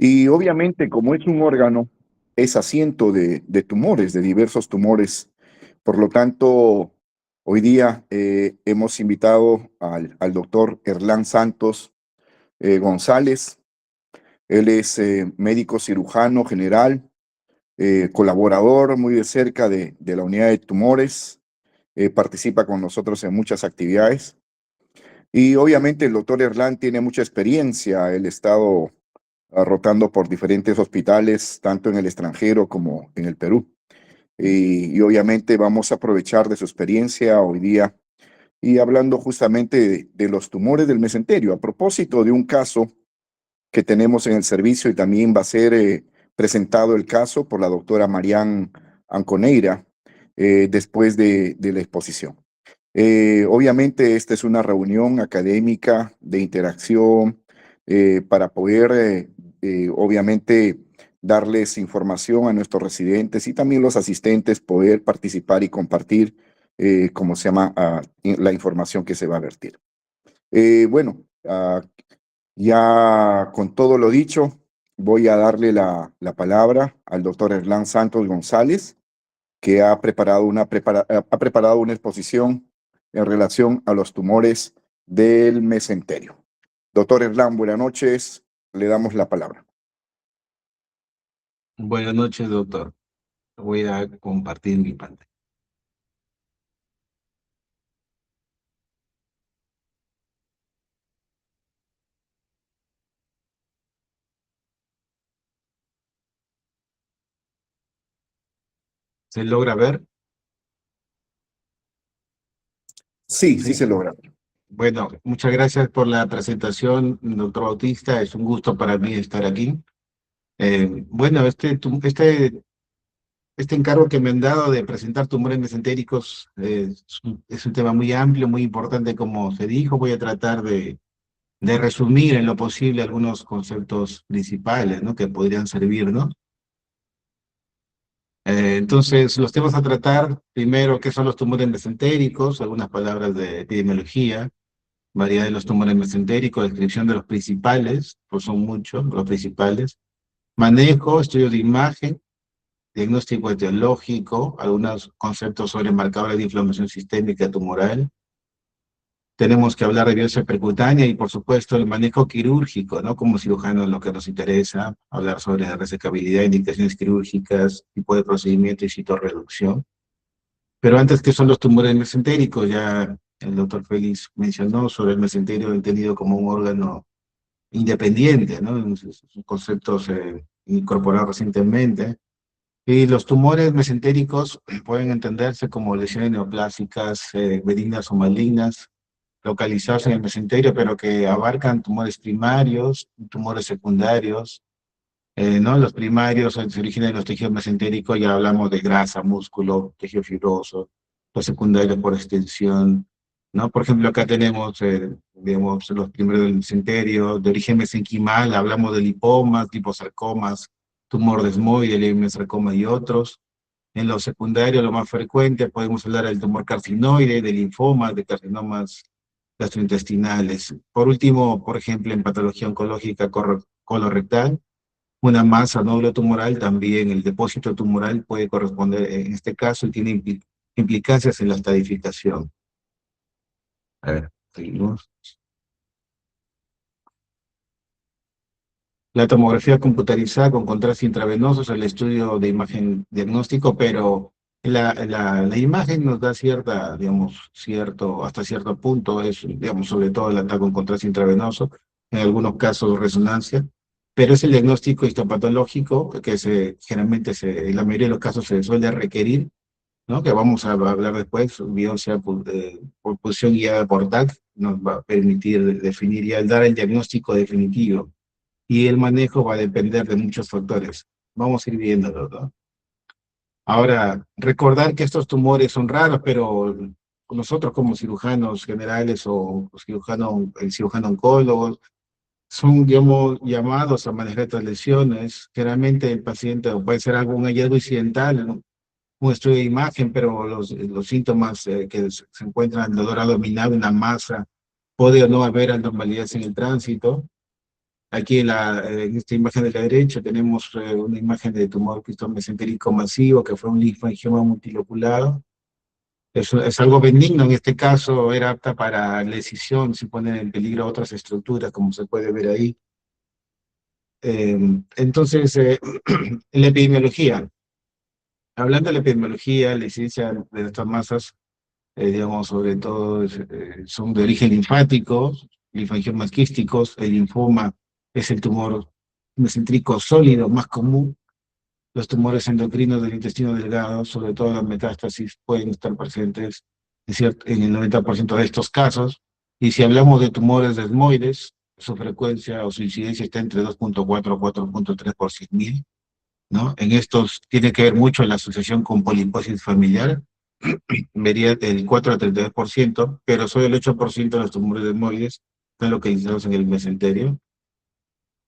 Y obviamente, como es un órgano, es asiento de tumores, de diversos tumores. Por lo tanto, hoy día hemos invitado al doctor Erlán Santos González. Él es médico cirujano general, colaborador muy de cerca de la unidad de tumores, participa con nosotros en muchas actividades. Y obviamente el doctor Erlán tiene mucha experiencia. Él ha estado rotando por diferentes hospitales, tanto en el extranjero como en el Perú. Y obviamente vamos a aprovechar de su experiencia hoy día y hablando justamente de los tumores del mesenterio, a propósito de un caso que tenemos en el servicio y también va a ser presentado el caso por la doctora Marián Anconeira después de la exposición. Obviamente esta es una reunión académica de interacción para poder, obviamente, darles información a nuestros residentes y también los asistentes poder participar y compartir, ¿cómo se llama?, la información que se va a vertir. Bueno, ya con todo lo dicho, voy a darle la palabra al doctor Erlán Santos González, que ha preparado una exposición en relación a los tumores del mesenterio. Doctor Erlán, buenas noches. Le damos la palabra. Buenas noches, doctor. Voy a compartir mi pantalla. ¿Se logra ver? Sí, sí Sí. se logra. Bueno, muchas gracias por la presentación, doctor Bautista. Es un gusto para mí estar aquí. Bueno, este encargo que me han dado de presentar tumores mesentéricos es un tema muy amplio, muy importante, como se dijo. Voy a tratar de resumir en lo posible algunos conceptos principales, ¿no?, que podrían servirnos. Entonces, los temas a tratar, primero, ¿qué son los tumores mesentéricos? Algunas palabras de epidemiología, variedad de los tumores mesentéricos, descripción de los principales, pues son muchos los principales. Manejo, estudio de imagen, diagnóstico etiológico, algunos conceptos sobre marcadores de inflamación sistémica tumoral. Tenemos que hablar de biopsia percutánea y, por supuesto, el manejo quirúrgico, ¿no? Como cirujano, lo que nos interesa, hablar sobre resecabilidad, indicaciones quirúrgicas, tipo de procedimiento y citorreducción. Pero antes, ¿qué son los tumores mesentéricos? Ya el doctor Félix mencionó sobre el mesenterio entendido como un órgano independiente, ¿no? Sus conceptos incorporados recientemente. Y los tumores mesentéricos pueden entenderse como lesiones neoplásicas, benignas o malignas, localizados en el mesenterio, pero que abarcan tumores primarios, tumores secundarios, ¿no? Los primarios se originan en los tejidos mesentéricos, ya hablamos de grasa, músculo, tejido fibroso, los secundarios por extensión, ¿no? Por ejemplo, acá tenemos, digamos, los primeros del mesenterio, de origen mesenquimal, hablamos de lipomas, liposarcomas, tumor desmoide, leiomyosarcoma y otros. En los secundarios, lo más frecuente, podemos hablar del tumor carcinoide, de linfomas, de carcinomas gastrointestinales. Por último, por ejemplo, en patología oncológica colorectal, una masa nódulo tumoral, también el depósito tumoral puede corresponder en este caso y tiene implicancias en la estadificación. A ver, seguimos. La tomografía computarizada con contraste intravenoso es el estudio de imagen diagnóstico, pero la imagen nos da cierta, digamos, hasta cierto punto, es, digamos, sobre todo el ataque con contraste intravenoso, en algunos casos resonancia, pero es el diagnóstico histopatológico que generalmente en la mayoría de los casos se suele requerir, ¿no? Que vamos a hablar después. Biopsia por posición guiada por TAC nos va a permitir definir y dar el diagnóstico definitivo, y el manejo va a depender de muchos factores. Vamos a ir viéndolo, ¿no? Ahora, recordar que estos tumores son raros, pero nosotros como cirujanos generales o el cirujano oncólogo, son, digamos, llamados a manejar estas lesiones. Generalmente el paciente puede ser algún hallazgo incidental, ¿no?, un estudio de imagen, pero los síntomas que se encuentran en el dolor abdominal, una masa, puede o no haber anormalidades en el tránsito. Aquí en esta imagen de la derecha tenemos una imagen de tumor mesentérico masivo, que fue un linfangioma multiloculado. Es algo benigno, en este caso era apta para la escisión, si ponen en peligro otras estructuras, como se puede ver ahí. Entonces, en la epidemiología, hablando de la epidemiología, la incidencia de estas masas, digamos, sobre todo son de origen linfático, linfangiomas quísticos, el linfoma es el tumor mesentérico sólido más común. Los tumores endocrinos del intestino delgado, sobre todo las metástasis, pueden estar presentes en el 90% de estos casos. Y si hablamos de tumores desmoides, su frecuencia o su incidencia está entre 2.4 a 4.3 por 100.000, ¿no? En estos tiene que ver mucho la asociación con poliposis familiar, vería del 4 al 32%, pero solo el 8% de los tumores desmoides están localizados en el mesenterio.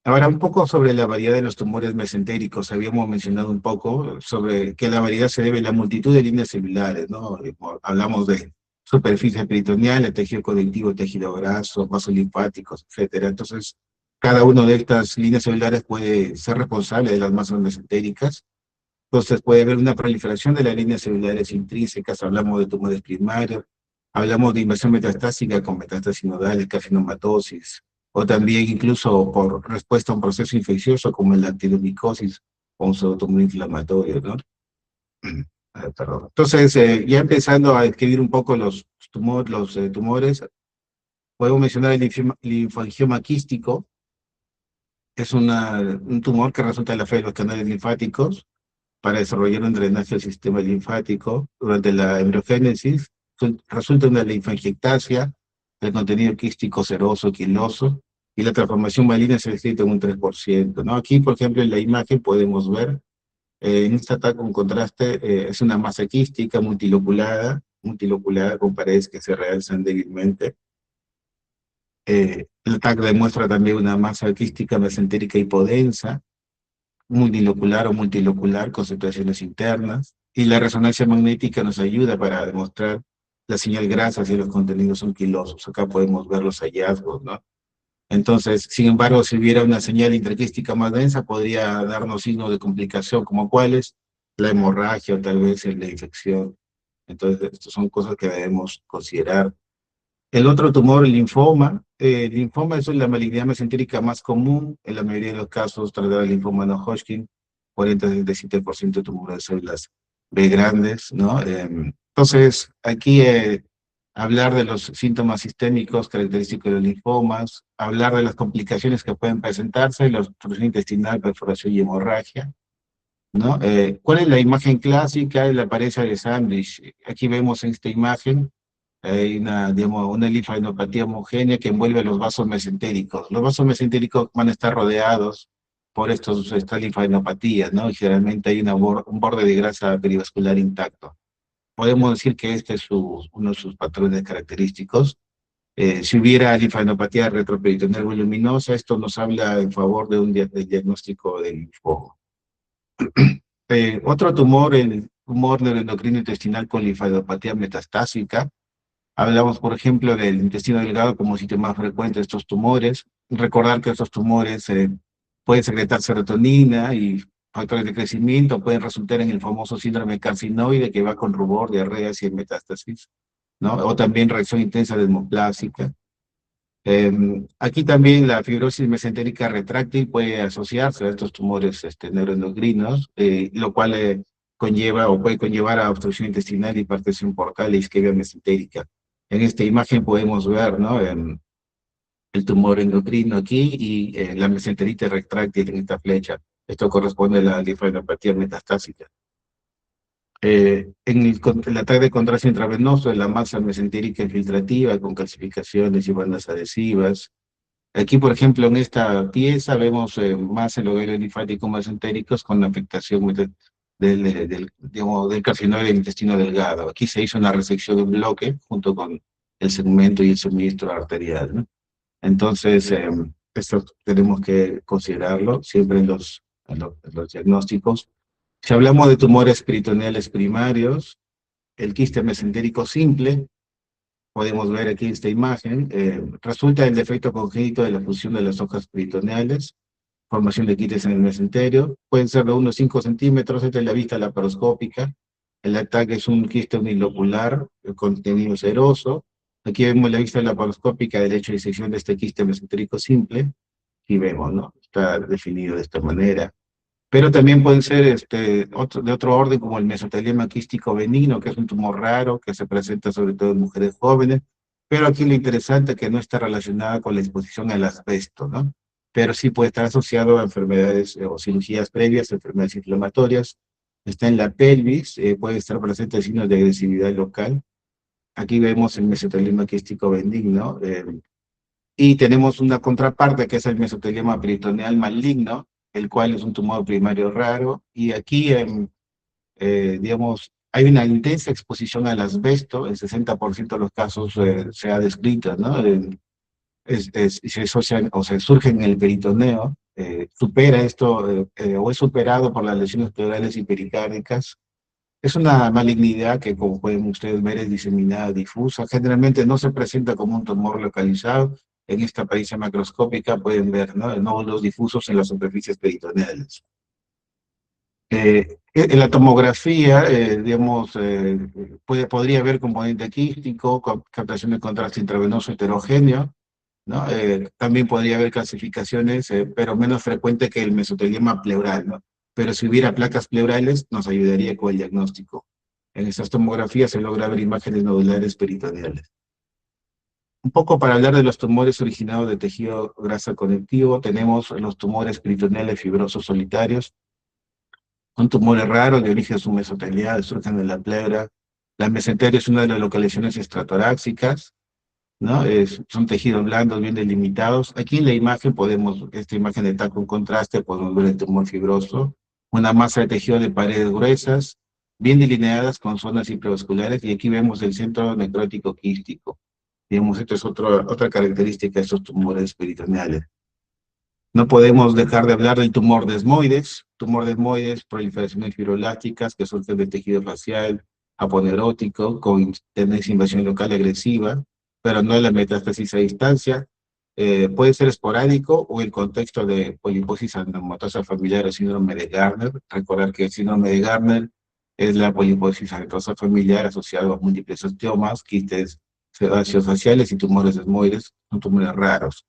Ahora, un poco sobre la variedad de los tumores mesentéricos. Habíamos mencionado un poco sobre que la variedad se debe a la multitud de líneas celulares, ¿no? Hablamos de superficie peritoneal, el tejido conectivo, tejido graso, vasos linfáticos, etcétera. Entonces, cada una de estas líneas celulares puede ser responsable de las masas mesentéricas. Entonces, puede haber una proliferación de las líneas celulares intrínsecas. Hablamos de tumores primarios, hablamos de invasión metastásica con metástasis nodales, carcinomatosis, o también incluso por respuesta a un proceso infeccioso como la actinomicosis o un pseudotumor inflamatorio, ¿no? Perdón. Entonces, ya empezando a describir un poco los tumores, podemos mencionar el linfangioma quístico. Es un tumor que resulta de la fe de los canales linfáticos para desarrollar un drenaje del sistema linfático. Durante la embriogénesis resulta una linfangiectasia, el contenido quístico seroso, quiloso, y la transformación maligna se describe en un 3%, ¿no? Aquí, por ejemplo, en la imagen podemos ver, en esta TAC con contraste, es una masa quística multiloculada con paredes que se realzan débilmente. El TAC demuestra también una masa quística mesentérica hipodensa, unilocular o multilocular con situaciones internas, y la resonancia magnética nos ayuda para demostrar la señal grasa si los contenidos son quilosos. Acá podemos ver los hallazgos, ¿no? Entonces, sin embargo, si hubiera una señal intraquística más densa, podría darnos signos de complicación, como cuáles, la hemorragia o tal vez la infección. Entonces, estas son cosas que debemos considerar. El otro tumor, el linfoma es la malignidad mesentérica más común. En la mayoría de los casos trata el linfoma no Hodgkin, 40-77% de tumores de células B grandes, ¿no? Entonces, aquí hablar de los síntomas sistémicos característicos de los linfomas, hablar de las complicaciones que pueden presentarse, la obstrucción intestinal, perforación y hemorragia, ¿no? ¿Cuál es la imagen clásica? Es la pared de Sandwich. Aquí vemos en esta imagen hay digamos, una linfadenopatía homogénea que envuelve los vasos mesentéricos. Los vasos mesentéricos van a estar rodeados por estas linfadenopatías, ¿no? Y generalmente hay un borde de grasa perivascular intacto. Podemos decir que este es uno de sus patrones característicos. Si hubiera linfadenopatía retroperitoneal voluminosa, esto nos habla en favor de un diagnóstico del linfoma. Otro tumor, el tumor neuroendocrino intestinal con linfadenopatía metastásica. Hablamos, por ejemplo, del intestino delgado como sitio más frecuente de estos tumores. Recordar que estos tumores pueden secretar serotonina y factores de crecimiento, pueden resultar en el famoso síndrome carcinoide que va con rubor, diarreas y metástasis, ¿no? O también reacción intensa desmoplásica. Aquí también la fibrosis mesentérica retráctil puede asociarse a estos tumores neuroendocrinos, lo cual conlleva o puede conllevar a obstrucción intestinal, hipertensión portal e isquemia mesentérica. En esta imagen podemos ver, ¿no? El tumor endocrino aquí y la mesenteritis retráctil en esta flecha. Esto corresponde a la linfadenopatía metastásica. En el ataque de contraste intravenoso, la masa mesentérica infiltrativa con calcificaciones y bandas adhesivas. Aquí, por ejemplo, en esta pieza vemos más endogelio linfático mesentéricos con afectación del carcinoma del intestino delgado. Aquí se hizo una resección de un bloque junto con el segmento y el suministro arterial, ¿no? Entonces, esto tenemos que considerarlo siempre en los diagnósticos. Si hablamos de tumores peritoneales primarios, el quiste mesentérico simple podemos ver aquí esta imagen, resulta el defecto congénito de la fusión de las hojas peritoneales, formación de quistes en el mesenterio, pueden ser de unos 5 centímetros, esta es la vista laparoscópica, el ataque es un quiste unilocular, contenido seroso, aquí vemos la vista laparoscópica del hecho de disección de este quiste mesentérico simple, y vemos, ¿no? Está definido de esta manera. Pero también pueden ser de otro orden, como el mesotelioma quístico benigno, que es un tumor raro, que se presenta sobre todo en mujeres jóvenes, pero aquí lo interesante es que no está relacionada con la exposición al asbesto, ¿no? Pero sí puede estar asociado a enfermedades o cirugías previas, enfermedades inflamatorias, está en la pelvis, puede estar presente signos de agresividad local. Aquí vemos el mesotelioma quístico benigno, y tenemos una contraparte que es el mesotelioma peritoneal maligno, el cual es un tumor primario raro, y aquí, digamos, hay una intensa exposición al asbesto, el 60% de los casos se ha descrito, ¿no? Se asocian o se surgen en el peritoneo, supera esto, o es superado por las lesiones pleurales y pericárdicas. Es una malignidad que, como pueden ustedes ver, es diseminada, difusa. Generalmente no se presenta como un tumor localizado. En esta pericia macroscópica pueden ver, ¿no?, nódulos difusos en las superficies peritoneales. En la tomografía, digamos, podría haber componente quístico, captación de contraste intravenoso heterogéneo, ¿no? También podría haber calcificaciones, pero menos frecuente que el mesotelioma pleural, ¿no? Pero si hubiera placas pleurales, nos ayudaría con el diagnóstico. En estas tomografías se logra ver imágenes nodulares peritoneales. Un poco para hablar de los tumores originados de tejido grasa conectivo, tenemos los tumores peritoneales fibrosos solitarios. Son tumores raros de origen submesotelial, surgen de la pleura. La mesenterio es una de las localizaciones estratoráxicas, ¿no? Son tejidos blandos, bien delimitados. Aquí en la imagen podemos, esta imagen de TAC con contraste, podemos ver el tumor fibroso, una masa de tejido de paredes gruesas, bien delineadas con zonas intramusculares, y aquí vemos el centro necrótico quístico. Digamos, esto es otra característica de estos tumores peritoneales. No podemos dejar de hablar del tumor de desmoides, proliferaciones fibrolásticas que surgen del tejido facial, aponerótico, con tendencia a invasión local agresiva, pero no la metástasis a distancia. Puede ser esporádico o en contexto de poliposis adenomatosa familiar o síndrome de Gardner. Recordar que el síndrome de Gardner es la poliposis adenomatosa familiar asociada a múltiples osteomas, quistes sebáceos faciales y tumores desmoides, son tumores raros.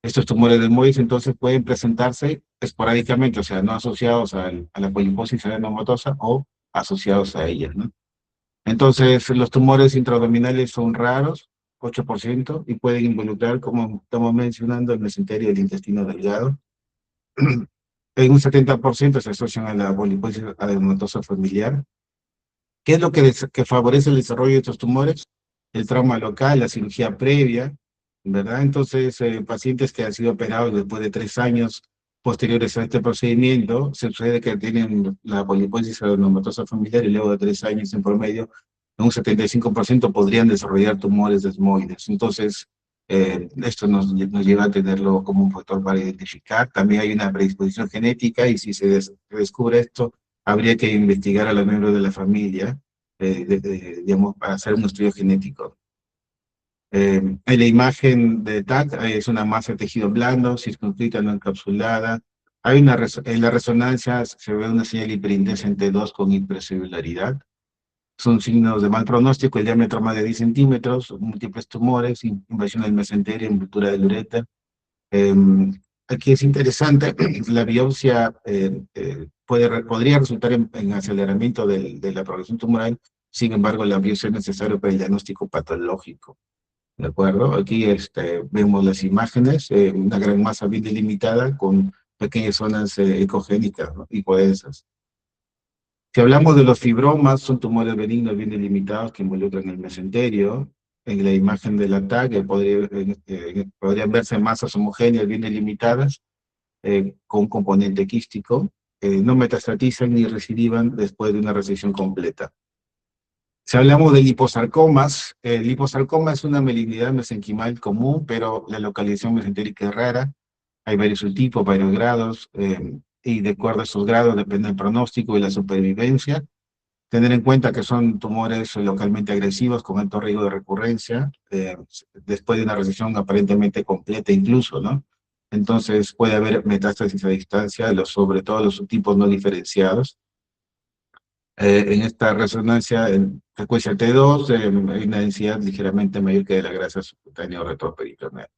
Estos tumores desmoides entonces pueden presentarse esporádicamente, o sea, no asociados a la poliposis adenomatosa o asociados a ella, ¿no? Entonces, los tumores intraabdominales son raros, 8%, y pueden involucrar, como estamos mencionando, el mesenterio del intestino delgado. En un 70% se asocian a la poliposis adenomatosa familiar. ¿Qué es lo que favorece el desarrollo de estos tumores? El trauma local, la cirugía previa, ¿verdad? Entonces, pacientes que han sido operados después de 3 años posteriores a este procedimiento, se sucede que tienen la poliposis adenomatosa familiar y luego de 3 años en promedio, en un 75% podrían desarrollar tumores desmoides. Entonces, esto nos lleva a tenerlo como un factor para identificar. También hay una predisposición genética y si se descubre esto, habría que investigar a los miembros de la familia, digamos, para hacer un estudio genético. En la imagen de TAC es una masa de tejido blando, circunscrita, no encapsulada. En la resonancia se ve una señal hiperintensa en T2 con hipercelularidad. Son signos de mal pronóstico, el diámetro más de 10 centímetros, múltiples tumores, invasión del mesenterio, envoltura del uréter. Aquí es interesante, la biopsia podría resultar en aceleramiento de la progresión tumoral, sin embargo la biopsia es necesaria para el diagnóstico patológico, ¿de acuerdo? Aquí vemos las imágenes, una gran masa bien delimitada con pequeñas zonas ecogénicas, ¿no?, y cohesas. Si hablamos de los fibromas, son tumores benignos bien delimitados que involucran el mesenterio. En la imagen del ataque podrían verse masas homogéneas bien delimitadas, con un componente quístico, no metastatizan ni recidivan después de una resección completa. Si hablamos de liposarcomas, el liposarcoma es una malignidad mesenquimal común, pero la localización mesentérica es rara. Hay varios subtipos, varios grados, y de acuerdo a esos grados depende el pronóstico y la supervivencia. Tener en cuenta que son tumores localmente agresivos con alto riesgo de recurrencia, después de una resección aparentemente completa incluso, ¿no? Entonces puede haber metástasis a distancia, sobre todo los subtipos no diferenciados. En esta resonancia en frecuencia T2 hay una densidad ligeramente mayor que de la grasa subcutánea o retroperitoneal.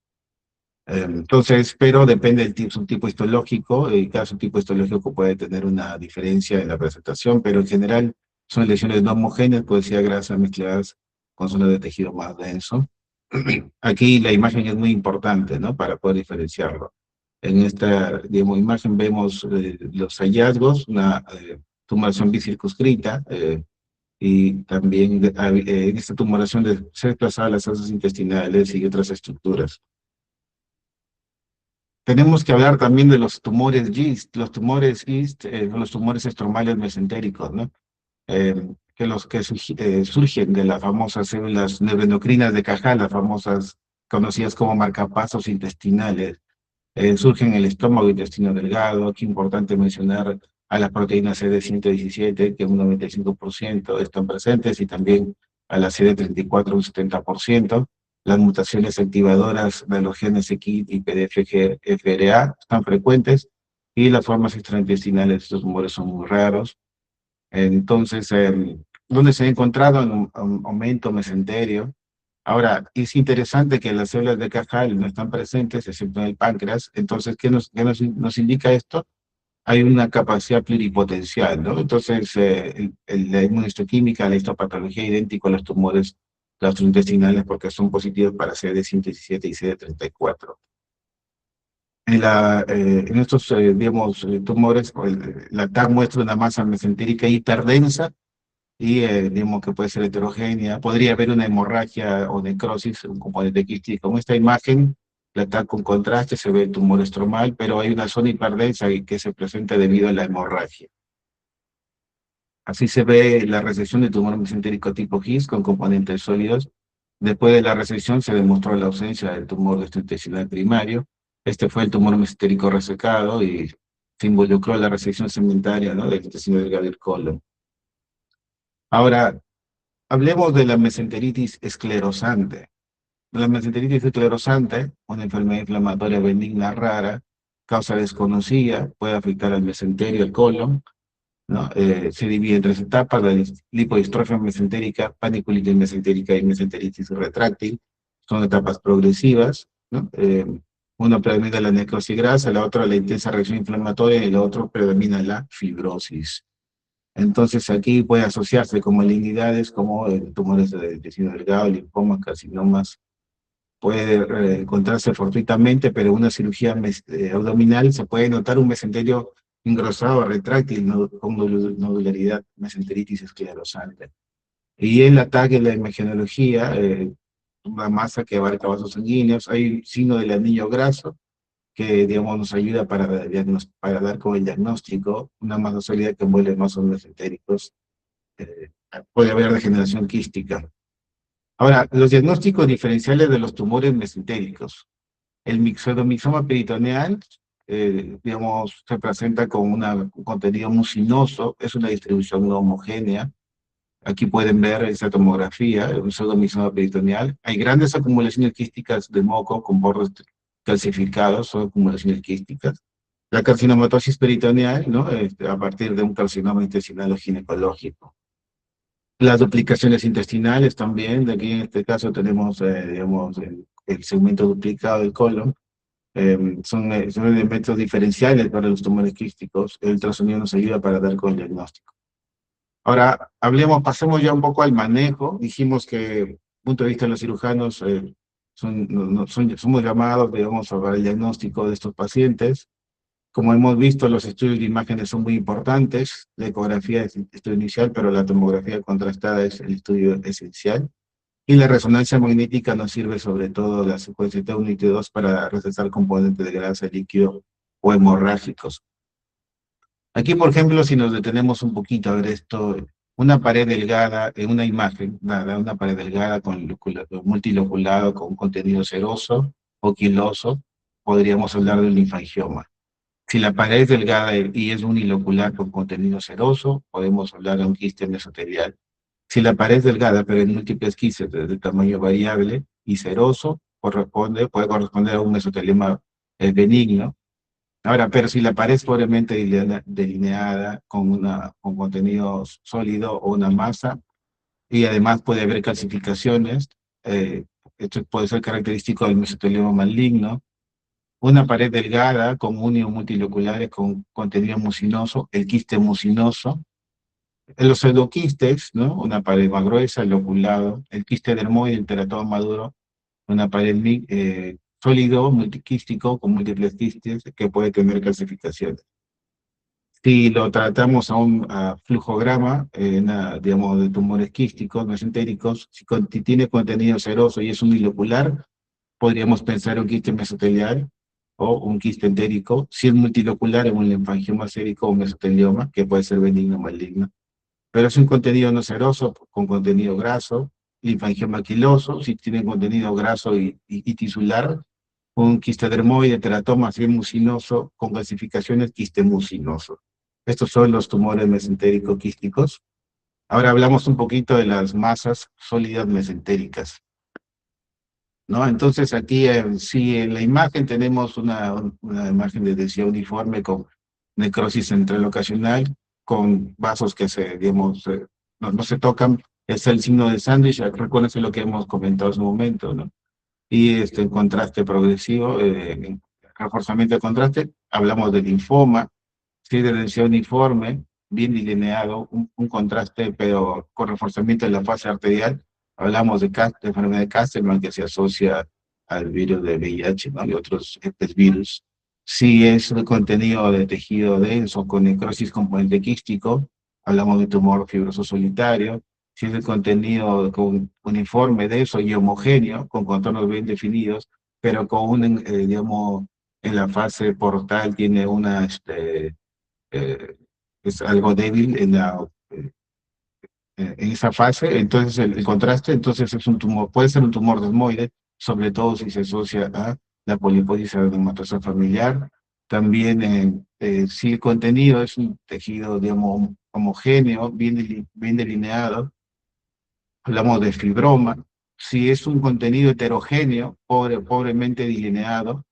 Entonces, pero depende del tipo, subtipo histológico, y cada subtipo histológico puede tener una diferencia en la presentación, pero en general son lesiones no homogéneas, puede ser grasa mezcladas con zonas de tejido más denso. Aquí la imagen es muy importante, ¿no? Para poder diferenciarlo. En esta, digamos, imagen vemos los hallazgos, una tumoración bicircunscrita, y también en esta tumoración de ser desplazadas las heces intestinales y otras estructuras. Tenemos que hablar también de los tumores GIST. Los tumores GIST son los tumores estromales mesentéricos, ¿no? Que surgen de las famosas células neuroendocrinas de Cajal, las famosas conocidas como marcapasos intestinales. Surgen en el estómago, intestino delgado. Aquí es importante mencionar a las proteínas CD117, que un 95% están presentes, y también a la CD34, un 70%. Las mutaciones activadoras de los genes KIT y PDFGFRA están frecuentes, y las formas extraintestinales de estos tumores son muy raros. Entonces, ¿dónde se ha encontrado un aumento mesenterio? Ahora, es interesante que las células de Cajal no están presentes, excepto en el páncreas. Entonces, ¿qué nos indica esto? Hay una capacidad pluripotencial, ¿no? Entonces, la inmunohistoquímica, la histopatología idéntico a los tumores gastrointestinales, porque son positivos para CD117 y CD34. En estos, digamos, tumores, la TAC muestra una masa mesentérica hiperdensa, y digamos que puede ser heterogénea. Podría haber una hemorragia o necrosis, un componente quístico. Como esta imagen, la TAC con contraste, se ve el tumor estromal, pero hay una zona hiperdensa que se presenta debido a la hemorragia. Así se ve la resección de tumor mesentérico tipo GIST con componentes sólidos. Después de la resección se demostró la ausencia del tumor gastrointestinal primario. Este fue el tumor mesentérico resecado y se involucró la resección segmentaria, ¿no?, del intestino delgado y el colon. Ahora, hablemos de la mesenteritis esclerosante. La mesenteritis esclerosante, una enfermedad inflamatoria benigna rara, causa desconocida, puede afectar al mesenterio, al colon, ¿no? Se divide en tres etapas: la lipodistrofia mesentérica, paniculitis mesentérica y mesenteritis retráctil. Son etapas progresivas, ¿no? Una predomina la necrosis grasa, la otra la intensa reacción inflamatoria, y la otra predomina la fibrosis. Entonces aquí puede asociarse con malignidades como tumores de intestino delgado, linfomas, carcinomas. Puede encontrarse fortuitamente, pero en una cirugía abdominal se puede notar un mesenterio engrosado, retráctil, con nodularidad, mesenteritis esclerosante. Y en la TAC, en la imagenología, una masa que abarca vasos sanguíneos, hay signo del anillo graso, que, digamos, nos ayuda para dar con el diagnóstico. Una masa sólida que envuelve vasos mesentéricos. eh, Puede haber degeneración quística. Ahora, los diagnósticos diferenciales de los tumores mesentéricos. El pseudomixoma peritoneal, digamos, se presenta con un contenido mucinoso, es una distribución no homogénea. Aquí pueden ver esa tomografía, un pseudomixoma peritoneal. Hay grandes acumulaciones quísticas de moco con bordes calcificados, son acumulaciones quísticas. La carcinomatosis peritoneal, ¿no?, a partir de un carcinoma intestinal o ginecológico. Las duplicaciones intestinales también, de aquí en este caso tenemos, digamos, el segmento duplicado del colon. Son elementos diferenciales para los tumores quísticos. El ultrasonido nos ayuda para dar con el diagnóstico. Ahora, pasemos ya un poco al manejo. Dijimos que, desde el punto de vista de los cirujanos, somos llamados, digamos, para el diagnóstico de estos pacientes. Como hemos visto, los estudios de imágenes son muy importantes. La ecografía es el estudio inicial, pero la tomografía contrastada es el estudio esencial. Y la resonancia magnética nos sirve, sobre todo la secuencia T1 y T2, para rechazar componentes de grasa, líquido o hemorrágicos. Aquí, por ejemplo, si nos detenemos un poquito a ver esto, una pared delgada, en una imagen, una pared delgada con multiloculado, con contenido seroso o quiloso, podríamos hablar de un linfangioma. Si la pared es delgada y es unilocular con contenido seroso, podemos hablar de un quiste mesotelial. Si la pared es delgada, pero en múltiples quistes de tamaño variable y seroso, puede corresponder a un mesotelioma benigno. Ahora, pero si la pared es pobremente delineada con contenido sólido o una masa, y además puede haber calcificaciones, esto puede ser característico del mesotelioma maligno. Una pared delgada con unios multiloculares con contenido mucinoso, el quiste mucinoso. En los pseudoquistes, ¿no? Una pared más gruesa, el loculado. El quiste dermoide, el teratoma maduro, una pared sólido, multiquístico, con múltiples quistes, que puede tener calcificaciones. Si lo tratamos a flujograma, digamos, de tumores quísticos, mesentéricos, si tiene contenido seroso y es unilocular, podríamos pensar un quiste mesotelial o un quiste entérico. Si es multilocular, en un linfangioma sérico o mesotelioma, que puede ser benigno o maligno. Pero es un contenido no seroso, con contenido graso, linfangioma quiloso, si tiene contenido graso y tisular, un quiste dermoide, teratoma, si es mucinoso, con calcificaciones, quiste mucinoso. Estos son los tumores mesentéricos quísticos. Ahora hablamos un poquito de las masas sólidas mesentéricas, ¿no? Entonces aquí, sí, en la imagen tenemos una imagen de densidad uniforme con necrosis central ocasional, con vasos que digamos, no se tocan, es el signo de sándwich, recuérdense lo que hemos comentado en un momento, ¿no? Y en contraste progresivo, en reforzamiento de contraste, hablamos de linfoma, sí, de densidad uniforme, bien delineado, un contraste, pero con reforzamiento de la fase arterial. Hablamos de enfermedad de Castleman, que se asocia al virus de VIH, ¿no? Y otros virus. Si es el contenido de tejido denso con necrosis componente quístico, hablamos de tumor fibroso solitario. Si es el contenido con uniforme, denso y homogéneo, con contornos bien definidos, pero con digamos, en la fase portal tiene eh, es algo débil en esa fase, entonces el contraste, entonces es un tumor, puede ser un tumor desmoide, sobre todo si se asocia a la poliposis adenomatosa familiar. También, si el contenido es un tejido, digamos, homogéneo, bien delineado, hablamos de fibroma. Si es un contenido heterogéneo, pobremente delineado,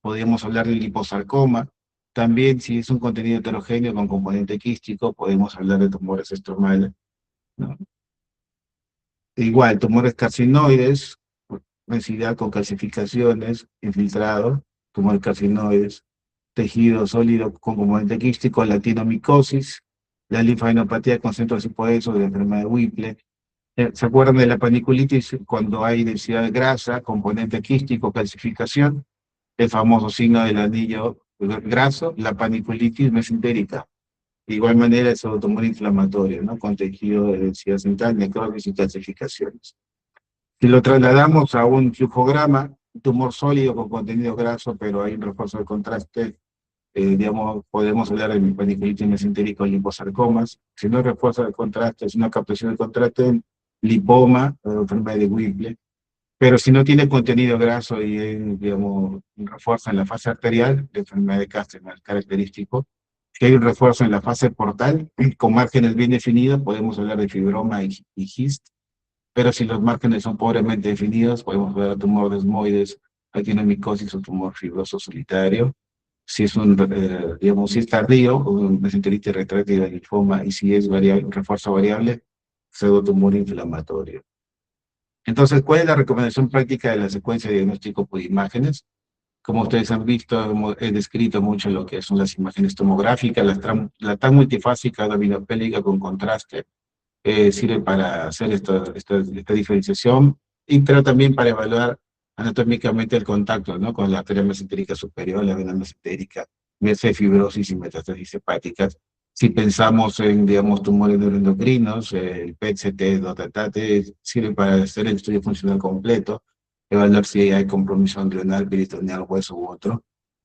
podríamos hablar de liposarcoma. También, si es un contenido heterogéneo con componente quístico, podemos hablar de tumores estromales, ¿no? Igual, tumores carcinoides, densidad con calcificaciones, infiltrado, tumores carcinoides, tejido sólido con componente quístico, latinomicosis, la linfadenopatía con centros hipoesos de la enfermedad de Whipple. ¿Se acuerdan de la paniculitis cuando hay densidad de grasa, componente quístico, calcificación? El famoso signo del anillo graso, la paniculitis mesentérica. De igual manera, es un tumor inflamatorio, ¿no? Con tejido de densidad central, necrosis y calcificaciones. Si lo trasladamos a un flujograma, un tumor sólido con contenido graso, pero hay un refuerzo de contraste, digamos, podemos hablar de paniculitis mesentérica o liposarcomas. Si no hay refuerzo de contraste, es una captación de contraste, lipoma, enfermedad de Whipple. Pero si no tiene contenido graso y, digamos, un refuerzo en la fase arterial, de enfermedad de Castleman característico, si hay un refuerzo en la fase portal, con márgenes bien definidos, podemos hablar de fibroma y GIST, pero si los márgenes son pobremente definidos, podemos hablar de tumor desmoides, actinomicosis o tumor fibroso solitario. Si es digamos, si es tardío, un mesenteritis retráctil de linfoma, y si es variable, un refuerzo variable, pseudotumor inflamatorio. Entonces, ¿cuál es la recomendación práctica de la secuencia de diagnóstico por imágenes? Como ustedes han visto, he descrito mucho lo que son las imágenes tomográficas, la tan multifásica abdominopélica con contraste, sirve para hacer esta diferenciación, pero también para evaluar anatómicamente el contacto, ¿no? Con la arteria mesentérica superior, la vena mesentérica, fibrosis y metástasis hepáticas. Si pensamos en, digamos, tumores neuroendocrinos, el PET-CT, dotatate, sirve para hacer el estudio funcional completo, evaluar si hay compromiso adrenal, peritoneal, hueso u otro.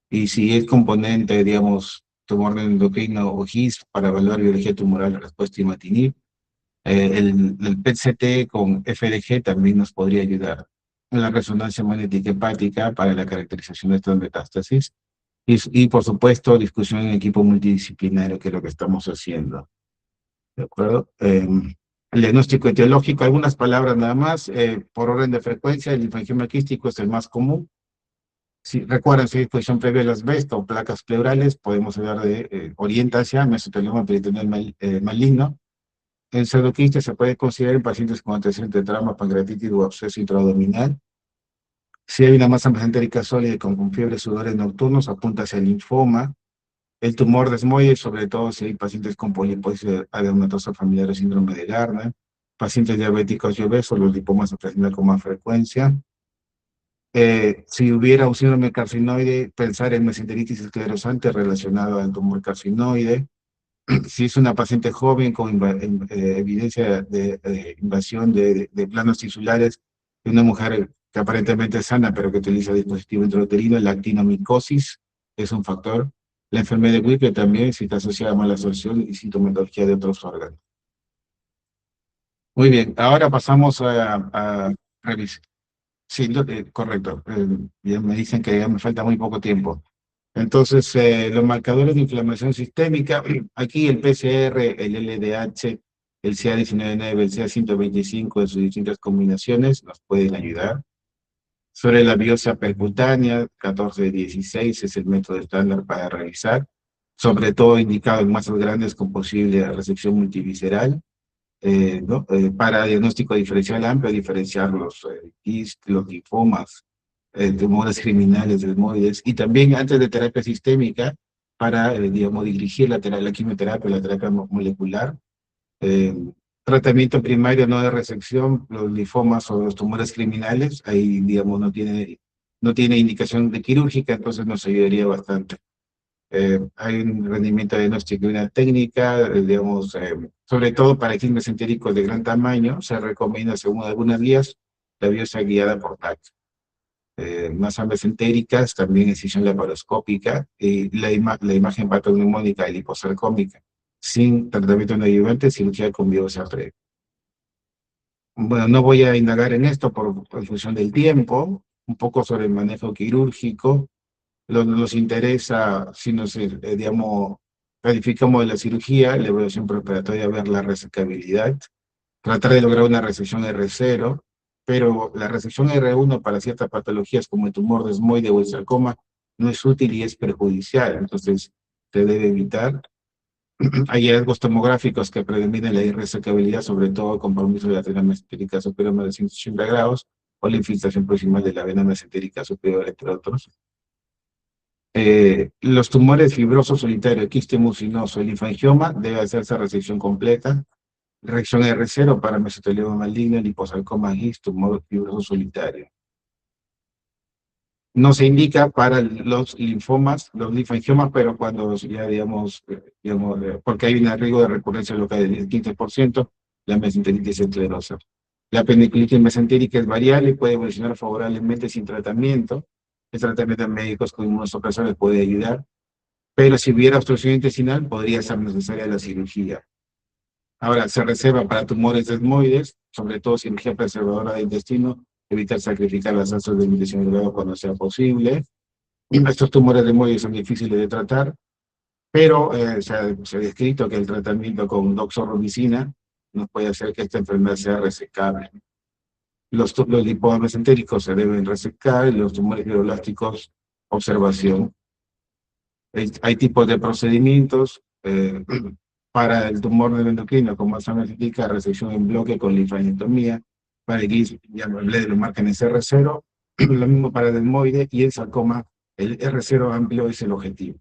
Y si es componente, digamos, tumor endocrino o GIS, para evaluar biología tumoral, la respuesta imatinib. El PET-CT con FDG también nos podría ayudar en la resonancia magnética hepática para la caracterización de estas metástasis. Y por supuesto, discusión en equipo multidisciplinario, que es lo que estamos haciendo. ¿De acuerdo? El diagnóstico etiológico, algunas palabras nada más. Por orden de frecuencia, el linfangioma quístico es el más común. Si recuerdan, si hay exposición previa al asbesto o placas pleurales, podemos hablar de orientancia, mesotelioma peritoneal maligno. El pseudoquiste se puede considerar en pacientes con antecedentes de trauma, pancreatitis o absceso intraabdominal. Si hay una masa mesentérica sólida con fiebre, sudores nocturnos, apunta hacia el linfoma. El tumor desmoide, sobre todo si hay pacientes con poliposis adenomatosa familiar o síndrome de Gardner, pacientes diabéticos y obesos, los lipomas se presentan con más frecuencia. Si hubiera un síndrome carcinoide, pensar en mesenteritis esclerosante relacionado al tumor carcinoide. Si es una paciente joven con evidencia de invasión de planos tisulares, de una mujer que aparentemente es sana, pero que utiliza dispositivo intrauterino, la actinomicosis es un factor. La enfermedad de Whipple también, si está asociada a mala absorción y sintomatología de otros órganos. Muy bien, ahora pasamos a revisar. Sí, correcto. Ya me dicen que ya me falta muy poco tiempo. Entonces, los marcadores de inflamación sistémica, aquí el PCR, el LDH, el CA19-9, el CA125 en sus distintas combinaciones nos pueden ayudar. Sobre la biopsia percutánea, 14-16 es el método estándar para revisar, sobre todo indicado en masas grandes con posible recepción multivisceral. ¿No? Para diagnóstico diferencial amplio, diferenciar los quistes, los linfomas, tumores criminales, desmoides, y también antes de terapia sistémica, para, digamos, dirigir la quimioterapia, la terapia molecular. Eh, Tratamiento primario no de resección, los linfomas o los tumores criminales, ahí, digamos, no tiene indicación de quirúrgica, entonces nos ayudaría bastante. Hay un rendimiento diagnóstico y una técnica, digamos, sobre todo para quistes mesentéricos de gran tamaño, se recomienda, según algunas guías, la biopsia guiada por TAC. Masas mesentéricas, también incisión laparoscópica, y la imagen patognomónica y liposarcómica, sin tratamiento no ayudante, cirugía con biopsia previa. Bueno, no voy a indagar en esto por función del tiempo, un poco sobre el manejo quirúrgico. Nos interesa, si nos, digamos, calificamos de la cirugía, la evaluación preoperatoria, ver la resecabilidad, tratar de lograr una resección R0, pero la resección R1 para ciertas patologías como el tumor desmoide o el sarcoma no es útil y es perjudicial, entonces se debe evitar. Hay hallazgos tomográficos que predominen la irresecabilidad, sobre todo compromiso de la vena mesentérica superior a más de 180 grados o la infiltración proximal de la vena mesentérica superior, entre otros. Los tumores fibrosos solitarios, quiste mucinoso, el linfangioma, debe hacerse resección completa. Reacción R0 para mesotelioma maligno, liposarcoma GIST, tumor fibroso solitario. No se indica para los linfomas, los linfangiomas, pero cuando ya, digamos, porque hay un riesgo de recurrencia local del 15%, la mesenteritis esclerosa. La penicilitis mesentérica es variable y puede evolucionar favorablemente sin tratamiento. El tratamiento de médicos con inmunosupresores puede ayudar, pero si hubiera obstrucción intestinal, podría ser necesaria la cirugía. Ahora, se reserva para tumores desmoides, sobre todo cirugía preservadora del intestino, evitar sacrificar las asas de eliminación del grado cuando sea posible. Estos tumores desmoides son difíciles de tratar, pero se ha descrito que el tratamiento con doxorubicina nos puede hacer que esta enfermedad sea resecable. Los lipomas mesentéricos se deben resecar, y los tumores fibroblásticos, observación. Hay tipos de procedimientos para el tumor neuroendocrino con masa mesentérica, resección en bloque con linfadenectomía. Para el GIST, ya hablé de lo marcan ese R0, lo mismo para el delmoide y el sarcoma, el R0 amplio es el objetivo.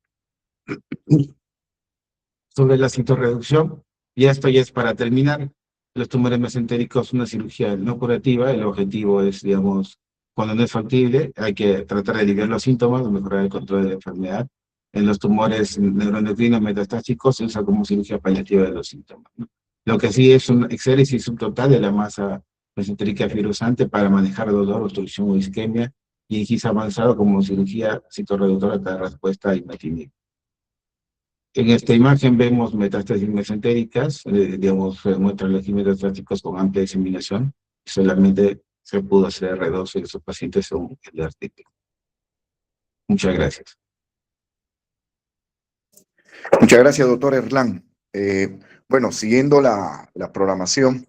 Sobre la citorreducción, y esto ya es para terminar, los tumores mesentéricos, una cirugía no curativa, el objetivo es, digamos, cuando no es factible, hay que tratar de aliviar los síntomas, mejorar el control de la enfermedad. En los tumores neuroendocrinos metastásicos se usa como cirugía paliativa de los síntomas, ¿no? Lo que sí es un exéresis subtotal de la masa mesentérica fibrosante para manejar dolor, obstrucción o isquemia, y en GIS avanzado como cirugía citorreductora de respuesta a imatinib. En esta imagen vemos metástasis mesentéricas, digamos, muestran los metastáticos con amplia diseminación, y solamente se pudo hacer R2 en esos pacientes según el artículo. Muchas gracias. Muchas gracias, doctor Erlán. Bueno, siguiendo la programación,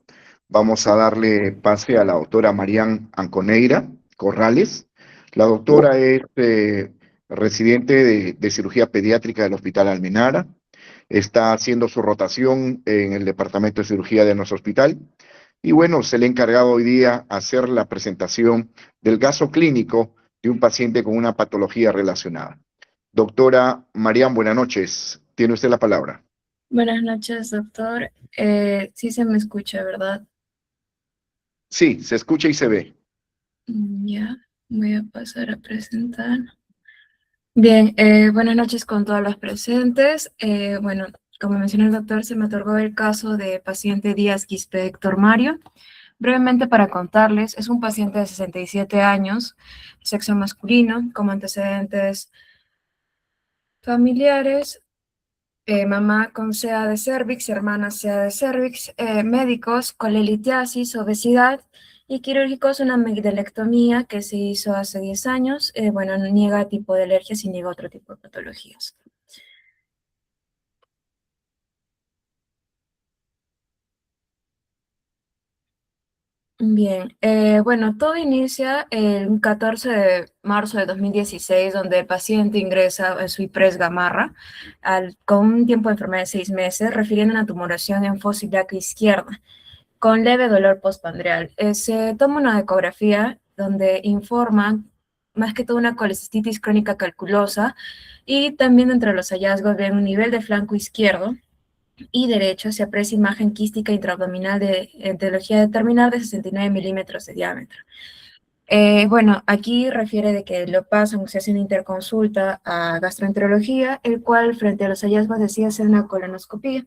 vamos a darle pase a la doctora Marian Anconeira Corrales. La doctora es residente de cirugía pediátrica del Hospital Almenara. Está haciendo su rotación en el departamento de cirugía de nuestro hospital. Y bueno, se le ha encargado hoy día hacer la presentación del caso clínico de un paciente con una patología relacionada. Doctora Marian, buenas noches. Tiene usted la palabra. Buenas noches, doctor. Sí se me escucha, ¿verdad? Sí, se escucha y se ve. Ya, voy a pasar a presentar. Bien, buenas noches con todos los presentes. Bueno, como mencionó el doctor, se me otorgó el caso de paciente Díaz Quispe Héctor Mario. Brevemente para contarles, es un paciente de 67 años, sexo masculino, como antecedentes familiares. Mamá con CA de cervix, hermana CA de cervix, médicos, colelitiasis, obesidad y quirúrgicos, una amigdalectomía que se hizo hace 10 años. Bueno, niega tipo de alergias y niega otro tipo de patologías. Bien, bueno, todo inicia el 14 de marzo de 2016, donde el paciente ingresa en su IPRES Gamarra con un tiempo de enfermedad de 6 meses, refiriendo a una tumoración en fosa ilíaca izquierda, con leve dolor postpandreal. Se toma una ecografía donde informan más que todo una colecistitis crónica calculosa y también entre los hallazgos ven un nivel de flanco izquierdo y derecho se aprecia imagen quística intraabdominal de etiología determinada de 69 milímetros de diámetro. Bueno, aquí refiere de que lo pasan, se hace una interconsulta a gastroenterología, el cual frente a los hallazgos decide hacer una colonoscopía.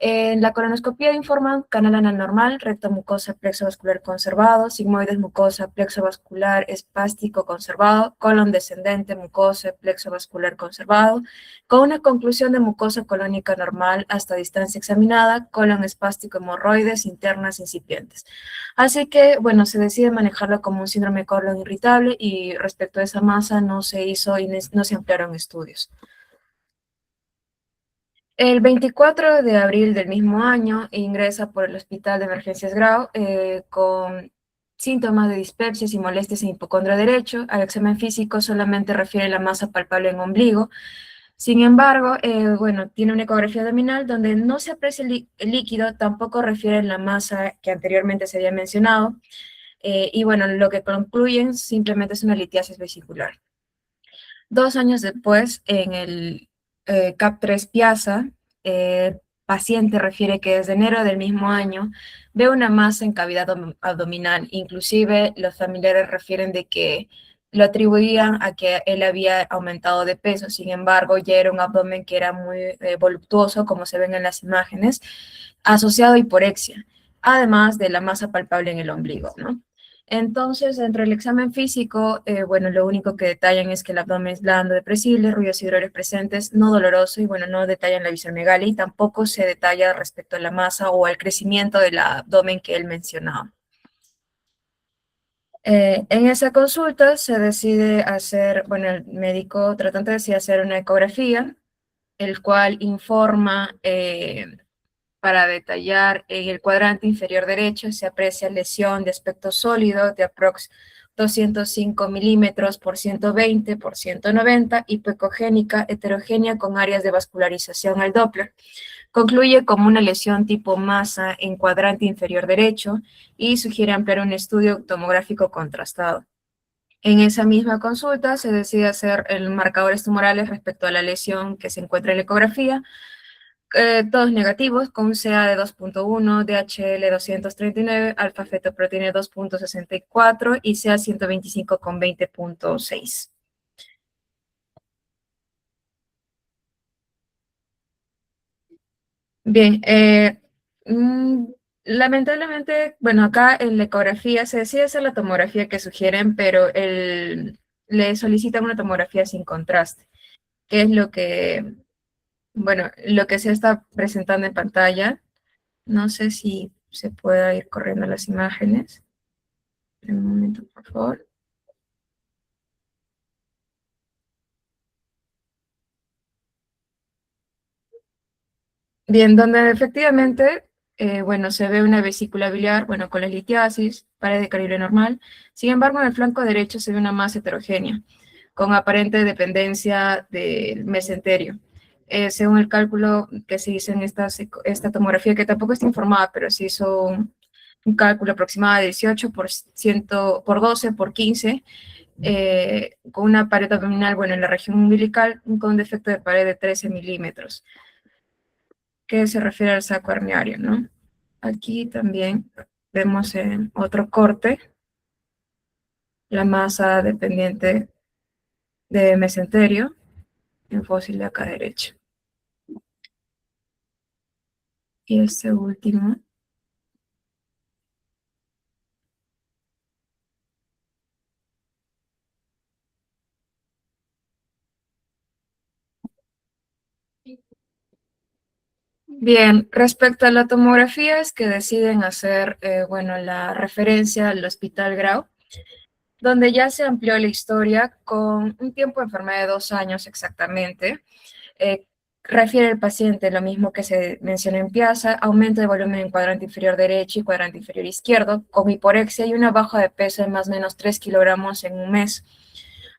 En la colonoscopia informan canal anal normal, recto mucosa plexo vascular conservado, sigmoides mucosa plexo vascular espástico conservado, colon descendente mucosa plexo vascular conservado, con una conclusión de mucosa colónica normal hasta distancia examinada, colon espástico hemorroides internas incipientes. Así que, bueno, se decide manejarlo como un síndrome colon irritable y respecto a esa masa no se hizo y no se ampliaron estudios. El 24 de abril del mismo año ingresa por el Hospital de Emergencias Grau con síntomas de dispepsias y molestias en hipocondrio derecho. Al examen físico solamente refiere la masa palpable en ombligo. Sin embargo, bueno, tiene una ecografía abdominal donde no se aprecia el líquido, tampoco refiere la masa que anteriormente se había mencionado. Y bueno, lo que concluyen simplemente es una litiasis vesicular. 2 años después, en el CAP3 Piazza, el paciente refiere que desde enero del mismo año ve una masa en cavidad abdominal. Inclusive los familiares refieren de que lo atribuían a que él había aumentado de peso. Sin embargo, ya era un abdomen que era muy voluptuoso, como se ven en las imágenes, asociado a hiporexia, además de la masa palpable en el ombligo, ¿no? Entonces, dentro del examen físico, bueno, lo único que detallan es que el abdomen es blando, depresible, ruidos hidrores presentes, no doloroso, y bueno, no detallan la viscomegalia y tampoco se detalla respecto a la masa o al crecimiento del abdomen que él mencionaba. En esa consulta se decide hacer, bueno, el médico tratante decide hacer una ecografía, el cual informa para detallar, en el cuadrante inferior derecho se aprecia lesión de aspecto sólido de aprox 205 milímetros por 120 por 190, hipoecogénica heterogénea con áreas de vascularización al Doppler. Concluye como una lesión tipo masa en cuadrante inferior derecho y sugiere ampliar un estudio tomográfico contrastado. En esa misma consulta se decide hacer el marcadores tumorales respecto a la lesión que se encuentra en la ecografía, todos negativos, con un CA de 2.1, DHL 239, alfa fetoproteína 2.64 y CA 125 con 20.6. Bien, mm, lamentablemente, bueno, acá en la ecografía se decide hacer la tomografía que sugieren, pero le solicitan una tomografía sin contraste, que es lo que, bueno, lo que se está presentando en pantalla. No sé si se pueda ir corriendo las imágenes. Un momento, por favor. Bien, donde efectivamente, bueno, se ve una vesícula biliar, bueno, con la litiasis, pared de calibre normal. Sin embargo, en el flanco derecho se ve una masa heterogénea, con aparente dependencia del mesenterio. Según el cálculo que se hizo en esta tomografía, que tampoco está informada, pero se hizo un cálculo aproximado de 18 por 12 por 15, con una pared abdominal, bueno, en la región umbilical, con un defecto de pared de 13 milímetros, que se refiere al saco herniario, ¿no? Aquí también vemos en otro corte la masa dependiente de mesenterio en fósil de acá derecho. Y este último. Bien, respecto a la tomografía es que deciden hacer, bueno, la referencia al Hospital Grau, donde ya se amplió la historia con un tiempo de enfermedad de 2 años exactamente. Refiere el paciente lo mismo que se menciona en Piazza: aumento de volumen en cuadrante inferior derecho y cuadrante inferior izquierdo, con hiporexia y una baja de peso de más o menos 3 kilogramos en un mes.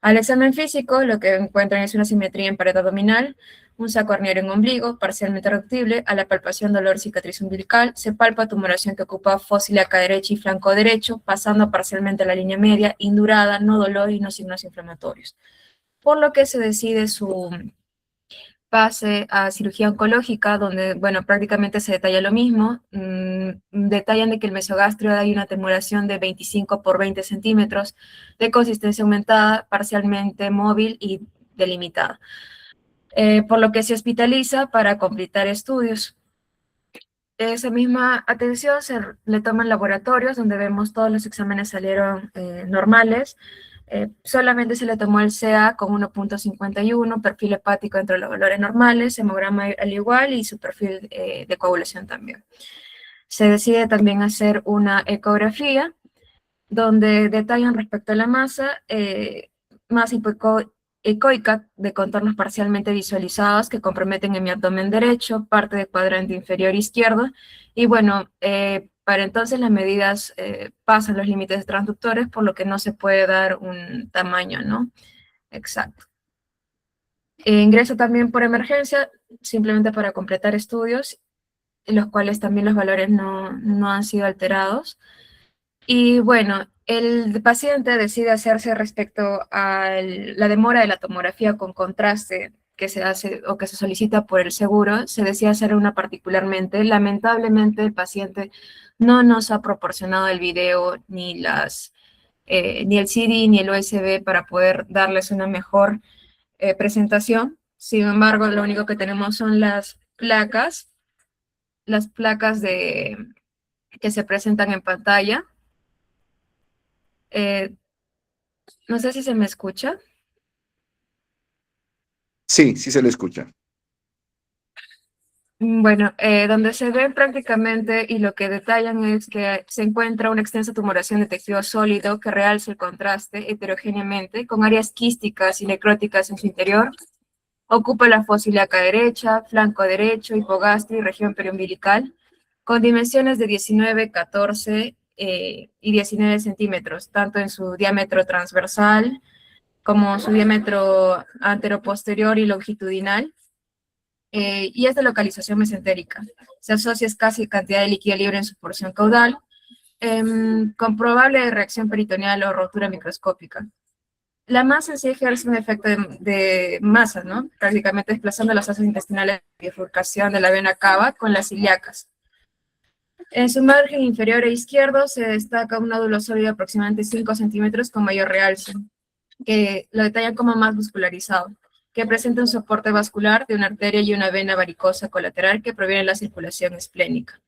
Al examen físico, lo que encuentran es una simetría en pared abdominal, un saco herniario en ombligo, parcialmente reductible. A la palpación, dolor, cicatriz umbilical. Se palpa tumoración que ocupa fósil acá derecha y flanco derecho, pasando parcialmente la línea media, indurada, no dolor y no signos inflamatorios. Por lo que se decide su pase a cirugía oncológica, donde, bueno, prácticamente se detalla lo mismo. Detallan de que el mesogastrio hay una tumoración de 25 por 20 centímetros, de consistencia aumentada, parcialmente móvil y delimitada. Por lo que se hospitaliza para completar estudios. Esa misma atención se le toman laboratorios, donde vemos todos los exámenes salieron normales. Solamente se le tomó el CA con 1.51, perfil hepático entre los valores normales, hemograma al igual y su perfil de coagulación también. Se decide también hacer una ecografía, donde detallan respecto a la masa, masa ecoica de contornos parcialmente visualizados que comprometen en mi abdomen derecho, parte del cuadrante inferior izquierdo, y bueno, para entonces las medidas pasan los límites transductores, por lo que no se puede dar un tamaño, ¿no? Exacto. Ingreso también por emergencia, simplemente para completar estudios, en los cuales también los valores no han sido alterados. Y bueno, el paciente decide hacerse respecto a la demora de la tomografía con contraste que se hace o que se solicita por el seguro. Se decide hacer una particularmente. Lamentablemente el paciente no nos ha proporcionado el video ni ni el CD ni el USB para poder darles una mejor presentación. Sin embargo, lo único que tenemos son las placas que se presentan en pantalla. No sé si se me escucha. Sí, sí se le escucha. Bueno, donde se ve prácticamente y lo que detallan es que se encuentra una extensa tumoración de tejido sólido que realza el contraste heterogéneamente, con áreas quísticas y necróticas en su interior. Ocupa la fosa ilíaca derecha, flanco derecho, hipogastrio y región periumbilical, con dimensiones de 19, 14 y 19 centímetros, tanto en su diámetro transversal como su diámetro anteroposterior y longitudinal, y es de localización mesentérica. Se asocia escasa cantidad de líquido libre en su porción caudal, con probable reacción peritoneal o rotura microscópica. La masa en sí ejerce un efecto de masa, ¿no? Prácticamente desplazando las asas intestinales de bifurcación de la vena cava con las ilíacas. En su margen inferior e izquierdo se destaca un nódulo sólido de aproximadamente 5 centímetros con mayor realce, que lo detallan como más vascularizado, que presenta un soporte vascular de una arteria y una vena varicosa colateral que proviene de la circulación esplénica.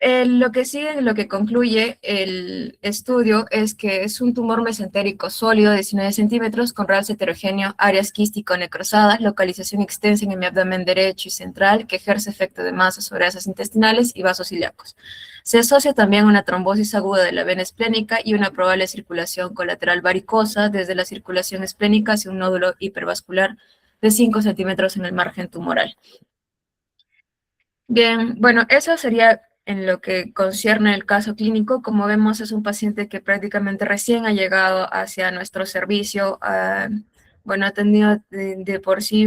Lo que sigue, lo que concluye el estudio es que es un tumor mesentérico sólido de 19 centímetros con realce heterogéneo, áreas quístico-necrosadas, localización extensa en mi abdomen derecho y central, que ejerce efecto de masa sobre asas intestinales y vasos ilíacos. Se asocia también a una trombosis aguda de la vena esplénica y una probable circulación colateral varicosa desde la circulación esplénica hacia un nódulo hipervascular de 5 centímetros en el margen tumoral. Bien, bueno, eso sería en lo que concierne el caso clínico. Como vemos, es un paciente que prácticamente recién ha llegado hacia nuestro servicio. Bueno, ha tenido de por sí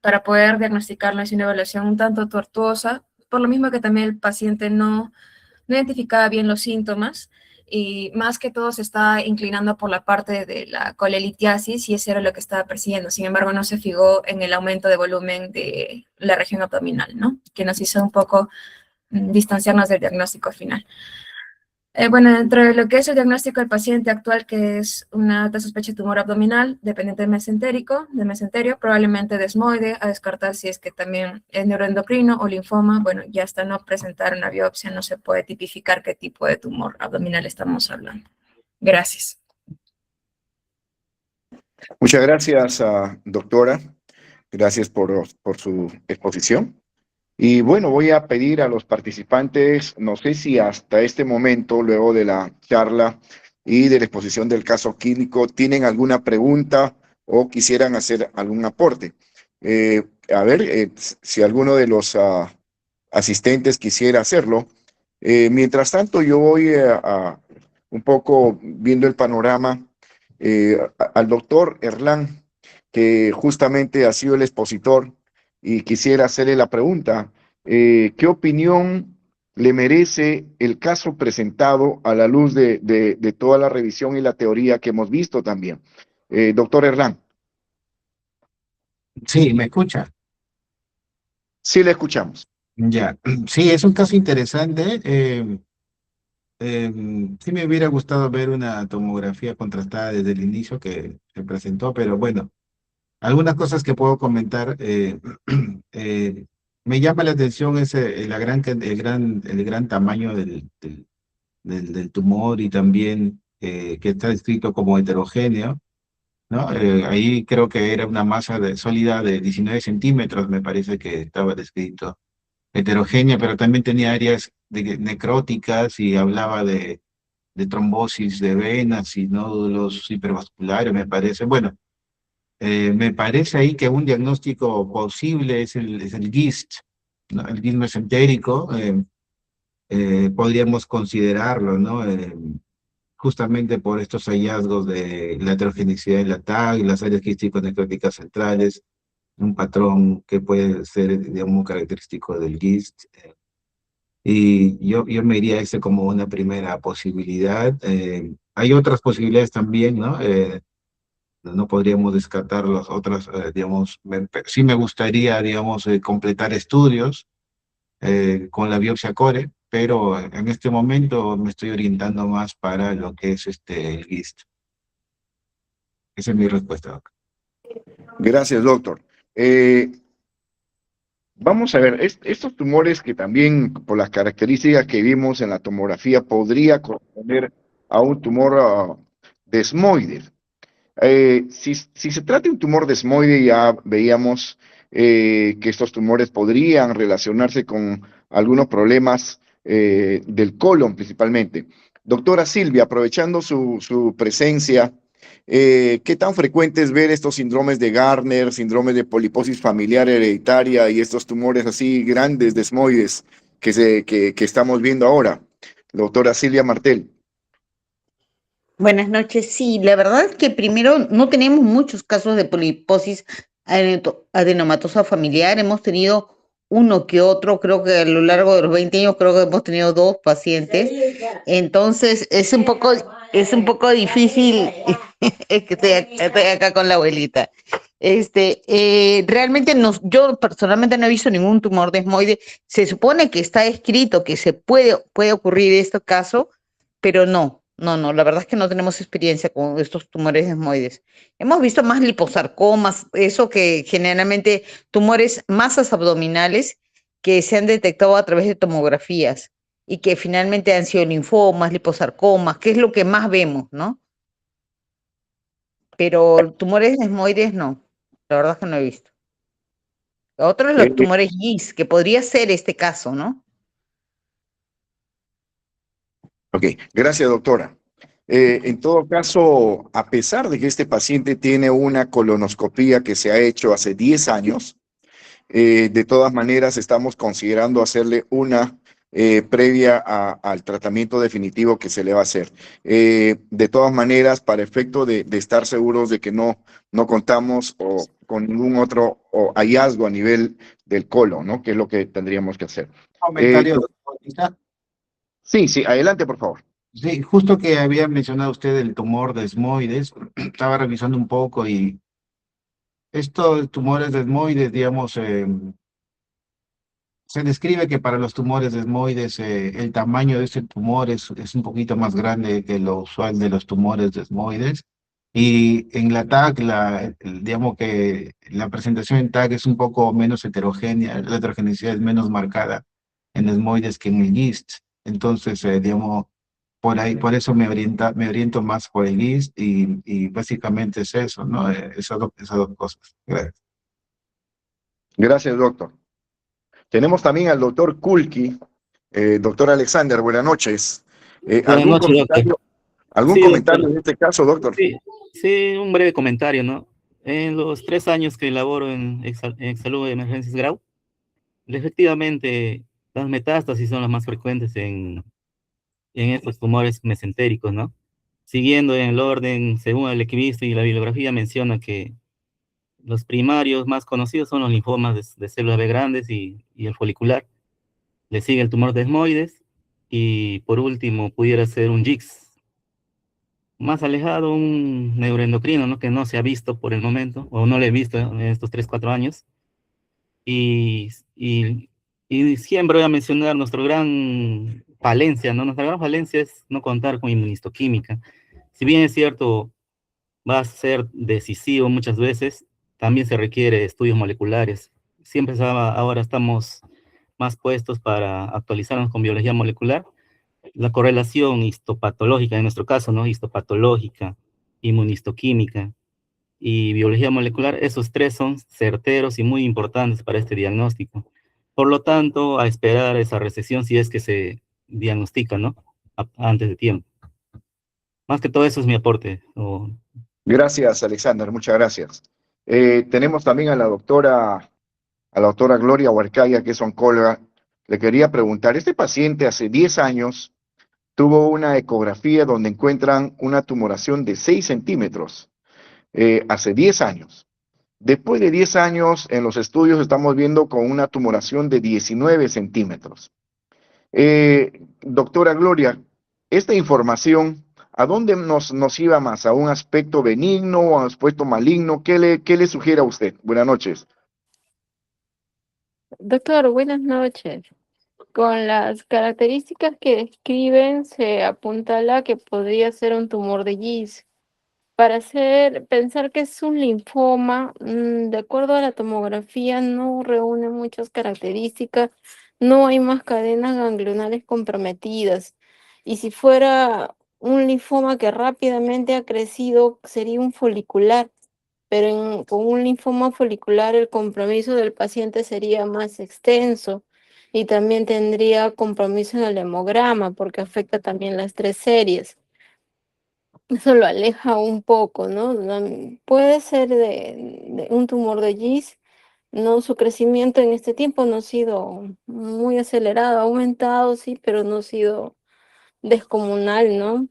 para poder diagnosticarlo es una evaluación un tanto tortuosa, por lo mismo que también el paciente no identificaba bien los síntomas y más que todo se estaba inclinando por la parte de la colelitiasis y eso era lo que estaba persiguiendo. Sin embargo, no se fijó en el aumento de volumen de la región abdominal, ¿no? Que nos hizo un poco distanciarnos del diagnóstico final. Bueno, dentro de lo que es el diagnóstico del paciente actual, que es una alta sospecha de tumor abdominal, dependiente de mesenterio, probablemente desmoide, a descartar si es que también es neuroendocrino o linfoma. Bueno, ya hasta no presentar una biopsia no se puede tipificar qué tipo de tumor abdominal estamos hablando. Gracias. Muchas gracias, doctora. Gracias por su exposición. Y bueno, voy a pedir a los participantes, no sé si hasta este momento, luego de la charla y de la exposición del caso clínico, tienen alguna pregunta o quisieran hacer algún aporte. A ver, si alguno de los asistentes quisiera hacerlo. Mientras tanto, yo voy un poco viendo el panorama al doctor Erlán, que justamente ha sido el expositor, y quisiera hacerle la pregunta, ¿qué opinión le merece el caso presentado a la luz de toda la revisión y la teoría que hemos visto también? Doctor Erlán. Sí, ¿me escucha? Sí, le escuchamos. Ya, sí, es un caso interesante. Sí me hubiera gustado ver una tomografía contrastada desde el inicio que se presentó, pero bueno, algunas cosas que puedo comentar. Me llama la atención el gran tamaño del tumor y también que está descrito como heterogéneo, ¿no? Ahí creo que era una masa sólida de 19 centímetros, me parece que estaba descrito heterogénea, pero también tenía áreas necróticas y hablaba de trombosis de venas y nódulos hipervasculares, me parece. Bueno, me parece ahí que un diagnóstico posible es el GIST, ¿no? El GIST mesentérico, podríamos considerarlo, ¿no? Justamente por estos hallazgos de la heterogeneidad en la TAG, las áreas quístico-necróticas centrales, un patrón que puede ser, digamos, característico del GIST. Y yo me iría a ese como una primera posibilidad. Hay otras posibilidades también, ¿no? No podríamos descartar las otras, digamos, sí me gustaría, digamos, completar estudios con la biopsia core, pero en este momento me estoy orientando más para lo que es el GIST. Esa es mi respuesta, doc. Gracias, doctor. Vamos a ver, estos tumores que también, por las características que vimos en la tomografía, podría corresponder a un tumor desmoide. Si se trata de un tumor desmoide, ya veíamos que estos tumores podrían relacionarse con algunos problemas del colon principalmente. Doctora Silvia, aprovechando su presencia, ¿qué tan frecuente es ver estos síndromes de Gardner, síndromes de poliposis familiar hereditaria y estos tumores así grandes, desmoides, que estamos viendo ahora? Doctora Silvia Martel. Buenas noches. Sí, la verdad es que primero no tenemos muchos casos de poliposis adenomatosa familiar. Hemos tenido uno que otro, creo que a lo largo de los 20 años creo que hemos tenido 2 pacientes. Entonces es un poco difícil. Es que estoy acá con la abuelita. Realmente yo personalmente no he visto ningún tumor desmoide. Se supone que está escrito que puede ocurrir este caso, pero no, la verdad es que no tenemos experiencia con estos tumores desmoides. Hemos visto más liposarcomas, eso que generalmente tumores, masas abdominales que se han detectado a través de tomografías y que finalmente han sido linfomas, liposarcomas, que es lo que más vemos, ¿no? Pero tumores desmoides no, la verdad es que no he visto. Otro es los tumores GIS, que podría ser este caso, ¿no? Ok, gracias, doctora. En todo caso, a pesar de que este paciente tiene una colonoscopía que se ha hecho hace 10 años, de todas maneras estamos considerando hacerle una previa al tratamiento definitivo que se le va a hacer. De todas maneras, para efecto de estar seguros de que no contamos con ningún otro hallazgo a nivel del colon, ¿no? Que es lo que tendríamos que hacer. Comentario, doctor. Sí, sí, adelante, por favor. Sí, justo que había mencionado usted el tumor de esmoides, estaba revisando un poco y estos tumores de esmoides, digamos, se describe que para los tumores de esmoides el tamaño de este tumor es un poquito más grande que lo usual de los tumores de esmoides. Y en la TAC, digamos que la presentación en TAC es un poco menos heterogénea, la heterogeneidad es menos marcada en esmoides que en el GIST. Entonces, digamos, por ahí, por eso me oriento más por el GIST y básicamente es eso, ¿no? Esas dos cosas. Gracias. Gracias, doctor. Tenemos también al doctor Kulki. Doctor Alexander, buenas noches. Buenas noches, doctor. ¿Algún Sí, comentario doctor. en este caso, doctor? Sí, sí, un breve comentario, ¿no? En los 3 años que laboro en Salud de Emergencias Grau, efectivamente las metástasis son las más frecuentes en estos tumores mesentéricos, ¿no? Siguiendo en el orden, según el equivista y la bibliografía, menciona que los primarios más conocidos son los linfomas de células B grandes y el folicular. Le sigue el tumor de esmoides y por último pudiera ser un GIGS. Más alejado, un neuroendocrino, ¿no? Que no se ha visto por el momento, o no lo he visto en estos 3, 4 años. Y, y, y siempre voy a mencionar nuestra gran falencia, ¿no? Nuestra gran falencia es no contar con inmunistoquímica. Si bien es cierto, va a ser decisivo muchas veces, también se requiere estudios moleculares. Ahora estamos más puestos para actualizarnos con biología molecular. La correlación histopatológica, en nuestro caso, ¿no? Histopatológica, inmunistoquímica y biología molecular, esos tres son certeros y muy importantes para este diagnóstico. Por lo tanto, a esperar esa recesión si es que se diagnostica, ¿no? Antes de tiempo. Más que todo eso es mi aporte. Gracias, Alexander, muchas gracias. Tenemos también a la doctora Gloria Huarcaya, que es oncóloga. Le quería preguntar, este paciente hace 10 años tuvo una ecografía donde encuentran una tumoración de 6 centímetros, hace 10 años. Después de 10 años, en los estudios estamos viendo con una tumoración de 19 centímetros. Doctora Gloria, esta información, ¿a dónde nos iba más? ¿A un aspecto benigno o a un aspecto maligno? ¿Qué le sugiere a usted? Buenas noches. Doctor, buenas noches. Con las características que describen, se apuntala que podría ser un tumor de Gis. Para pensar que es un linfoma, de acuerdo a la tomografía, no reúne muchas características, no hay más cadenas ganglionales comprometidas. Y si fuera un linfoma que rápidamente ha crecido, sería un folicular, pero con un linfoma folicular el compromiso del paciente sería más extenso y también tendría compromiso en el hemograma porque afecta también las 3 series. Eso lo aleja un poco, ¿no? Puede ser de un tumor de Gis, no, su crecimiento en este tiempo no ha sido muy acelerado, ha aumentado, sí, pero no ha sido descomunal, ¿no?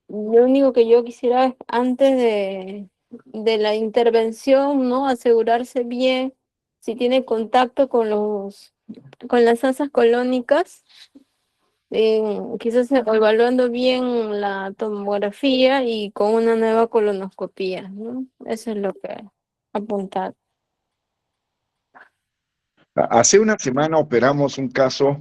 Lo único que yo quisiera es antes de la intervención, ¿no? Asegurarse bien si tiene contacto con las asas colónicas, quizás evaluando bien la tomografía y con una nueva colonoscopía, ¿no? Eso es lo que apuntar. Hace una semana operamos un caso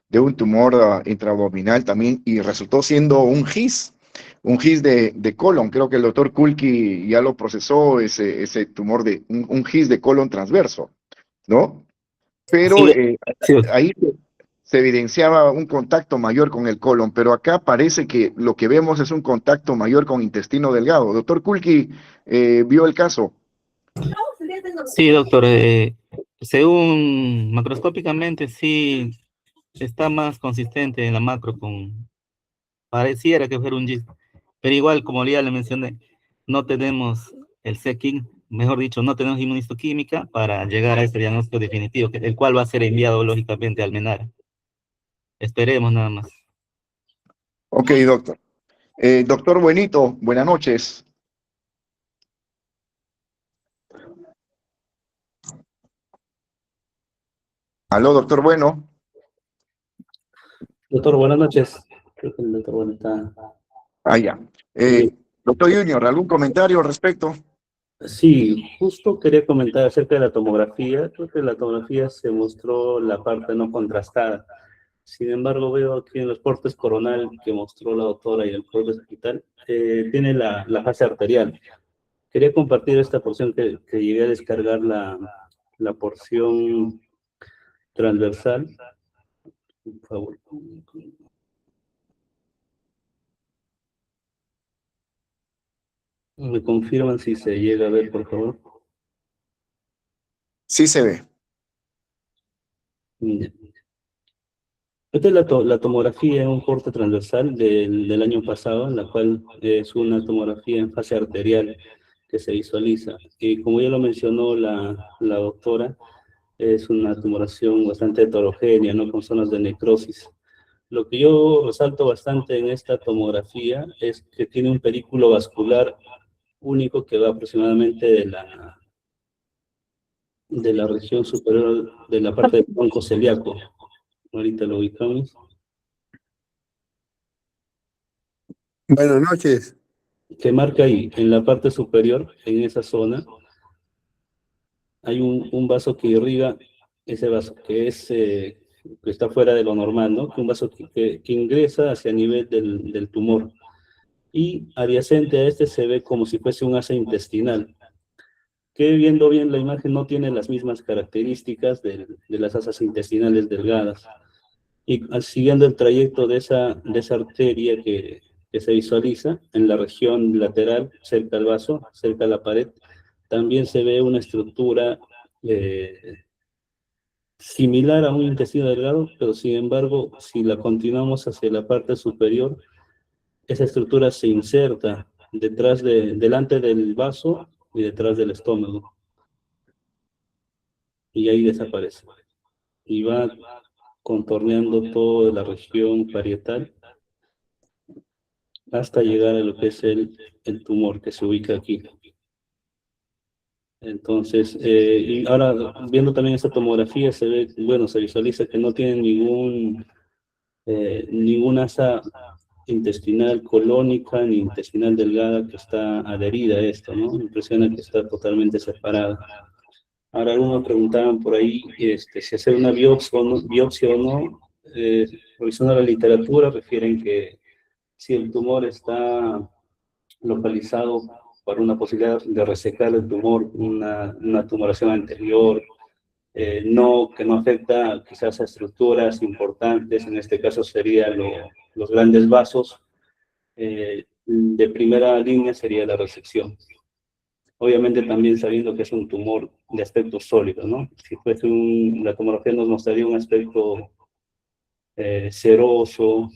de un tumor intraabdominal también y resultó siendo un GIS de colon. Creo que el doctor Kulki ya lo procesó, ese tumor un GIS de colon transverso, ¿no? Pero Sí, ahí se evidenciaba un contacto mayor con el colon, pero acá parece que lo que vemos es un contacto mayor con intestino delgado. Doctor Kulki, ¿vio el caso? sí, doctor. Según macroscópicamente, sí está más consistente en la macro pareciera que fuera un GIS, pero igual, como ya le mencioné, no tenemos el CECIN, mejor dicho, no tenemos inmunistoquímica para llegar a este diagnóstico definitivo, el cual va a ser enviado lógicamente al MENAR. Esperemos nada más. Ok, doctor. Doctor Buenito, buenas noches. Aló, doctor Bueno. Doctor, buenas noches. Creo que el doctor Bueno está. Ah, ya. Doctor Junior, ¿algún comentario al respecto? Sí, justo quería comentar acerca de la tomografía. Creo que la tomografía se mostró la parte no contrastada. Sin embargo, veo aquí en los cortes coronal que mostró la doctora y el corte hospital, tiene la fase arterial. Quería compartir esta porción que llegué a descargar la porción transversal. Por favor. ¿Me confirman si se llega a ver, por favor? Sí se ve. Mire. Esta es la tomografía en un corte transversal del año pasado, en la cual es una tomografía en fase arterial que se visualiza. Y como ya lo mencionó la doctora, es una tumoración bastante heterogénea, ¿no? Con zonas de necrosis. Lo que yo resalto bastante en esta tomografía es que tiene un perículo vascular único que va aproximadamente de la región superior de la parte del tronco celíaco. Ahorita lo ubicamos. Buenas noches. Que marca ahí, en la parte superior, en esa zona, hay un vaso que irriga ese vaso, que está fuera de lo normal, ¿no? Un vaso que ingresa hacia el nivel del tumor. Y adyacente a este se ve como si fuese un asa intestinal, que viendo bien la imagen no tiene las mismas características de las asas intestinales delgadas. Y siguiendo el trayecto de esa arteria que se visualiza en la región lateral, cerca al vaso, cerca a la pared, también se ve una estructura similar a un intestino delgado, pero sin embargo, si la continuamos hacia la parte superior, esa estructura se inserta delante del vaso y detrás del estómago. Y ahí desaparece. Y va contorneando toda la región parietal hasta llegar a lo que es el tumor que se ubica aquí. Entonces, y ahora viendo también esta tomografía, se ve, bueno, se visualiza que no tiene ninguna asa intestinal colónica ni intestinal delgada que está adherida a esto, ¿no? Impresiona que está totalmente separada. Ahora algunos preguntaban por ahí si hacer una biopsia o no. Revisando la literatura, refieren que si el tumor está localizado por una posibilidad de resecar el tumor, una tumoración anterior, que no afecta quizás a estructuras importantes, en este caso serían los grandes vasos, de primera línea sería la resección. Obviamente también sabiendo que es un tumor de aspecto sólido, ¿no? Si fuese la tomografía nos mostraría un aspecto seroso,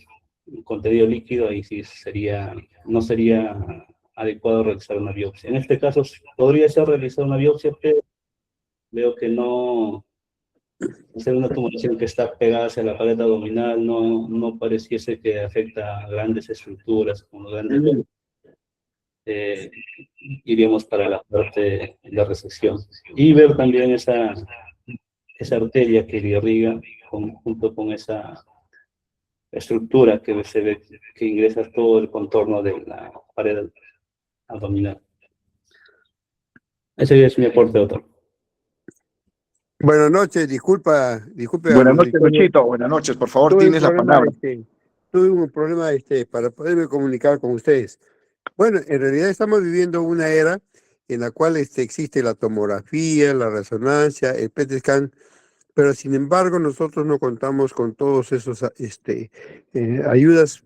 contenido líquido, ahí sí no sería adecuado realizar una biopsia. En este caso podría ser realizar una biopsia, pero veo que no, hacer una tumoración que está pegada hacia la pared abdominal no pareciese que afecta a grandes estructuras, como grandes, iríamos para la parte de la resección. Y ver también esa arteria que le irriga junto con esa estructura que se ve que ingresa todo el contorno de la pared abdominal. Ese es mi aporte, doctor. Buenas noches, disculpe Buenas noches, Luchito. Buenas noches, por favor, tienes la palabra. Tuve un problema para poderme comunicar con ustedes. Bueno, en realidad estamos viviendo una era en la cual existe la tomografía, la resonancia, el PET scan, pero sin embargo nosotros no contamos con todos esos ayudas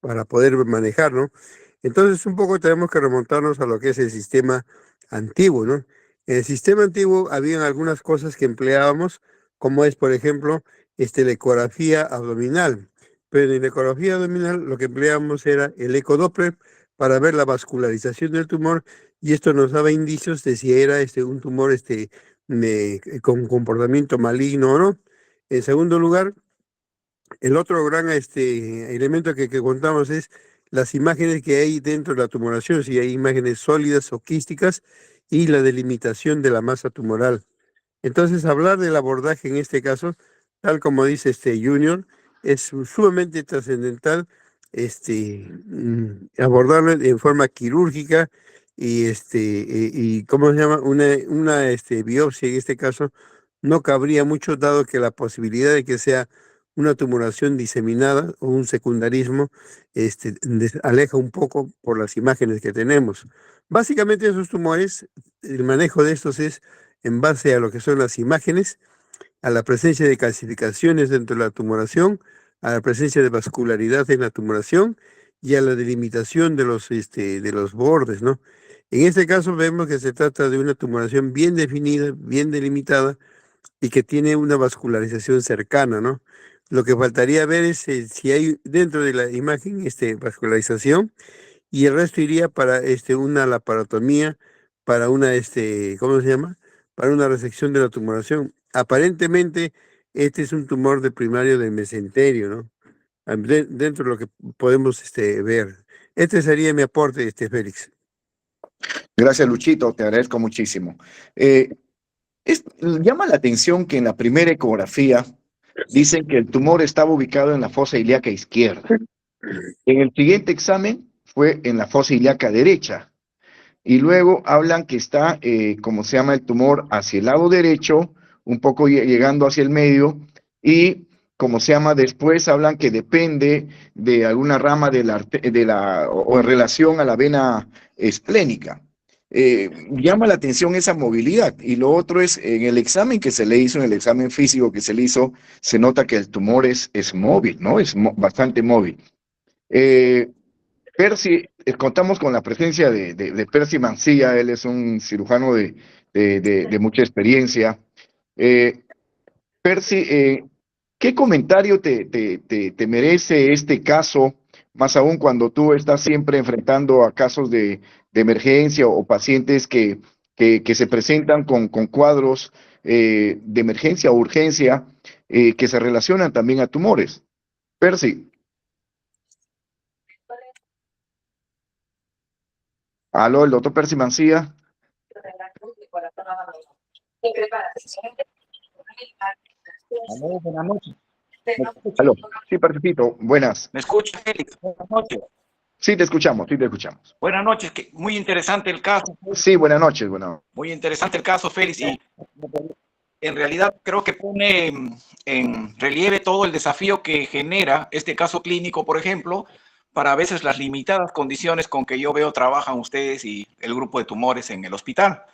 para poder manejar, ¿no? Entonces un poco tenemos que remontarnos a lo que es el sistema antiguo, ¿no? En el sistema antiguo habían algunas cosas que empleábamos, como es, por ejemplo, la ecografía abdominal, pero en la ecografía abdominal lo que empleamos era el ecodoppler para ver la vascularización del tumor, y esto nos daba indicios de si era un tumor con comportamiento maligno o no. En segundo lugar, el otro gran elemento que contamos es las imágenes que hay dentro de la tumoración, si hay imágenes sólidas o quísticas, y la delimitación de la masa tumoral. Entonces, hablar del abordaje en este caso, tal como dice Junior, es sumamente trascendental abordarlo en forma quirúrgica y ¿cómo se llama? Una biopsia en este caso no cabría mucho, dado que la posibilidad de que sea una tumoración diseminada o un secundarismo aleja un poco por las imágenes que tenemos. Básicamente esos tumores, el manejo de estos es en base a lo que son las imágenes, a la presencia de calcificaciones dentro de la tumoración, a la presencia de vascularidad en la tumoración y a la delimitación de los bordes, ¿no? En este caso vemos que se trata de una tumoración bien definida, bien delimitada y que tiene una vascularización cercana, ¿no? Lo que faltaría ver es si hay dentro de la imagen vascularización, y el resto iría para una laparotomía, para una, ¿cómo se llama? Para una resección de la tumoración. Aparentemente, este es un tumor de primario del mesenterio, ¿no? Dentro de lo que podemos ver. Este sería mi aporte, Félix. Gracias, Luchito, te agradezco muchísimo. Llama la atención que en la primera ecografía dicen que el tumor estaba ubicado en la fosa ilíaca izquierda. En el siguiente examen fue en la fosa ilíaca derecha. Y luego hablan que está, como se llama, el tumor hacia el lado derecho, un poco llegando hacia el medio, y como se llama, después hablan que depende de alguna rama o en relación a la vena esplénica. Llama la atención esa movilidad. Y lo otro es, en el examen que se le hizo, en el examen físico que se le hizo, se nota que el tumor es móvil, ¿no? Es bastante móvil. Percy, contamos con la presencia de Percy Mancilla. Él es un cirujano de mucha experiencia. Percy, ¿qué comentario te merece este caso, más aún cuando tú estás siempre enfrentando a casos de emergencia o pacientes que se presentan con cuadros de emergencia o urgencia que se relacionan también a tumores? Percy. Aló, el doctor Percy Mancilla. Aló, buenas noches. Aló, sí, perfecto. Buenas. ¿Me escucha, Félix? Buenas noches. Sí, te escuchamos, sí, te escuchamos. Buenas noches, muy interesante el caso. Sí, buenas noches, bueno. Muy interesante el caso, Félix, y en realidad creo que pone en relieve todo el desafío que genera este caso clínico, por ejemplo, para a veces las limitadas condiciones con que yo veo trabajan ustedes y el grupo de tumores en el hospital.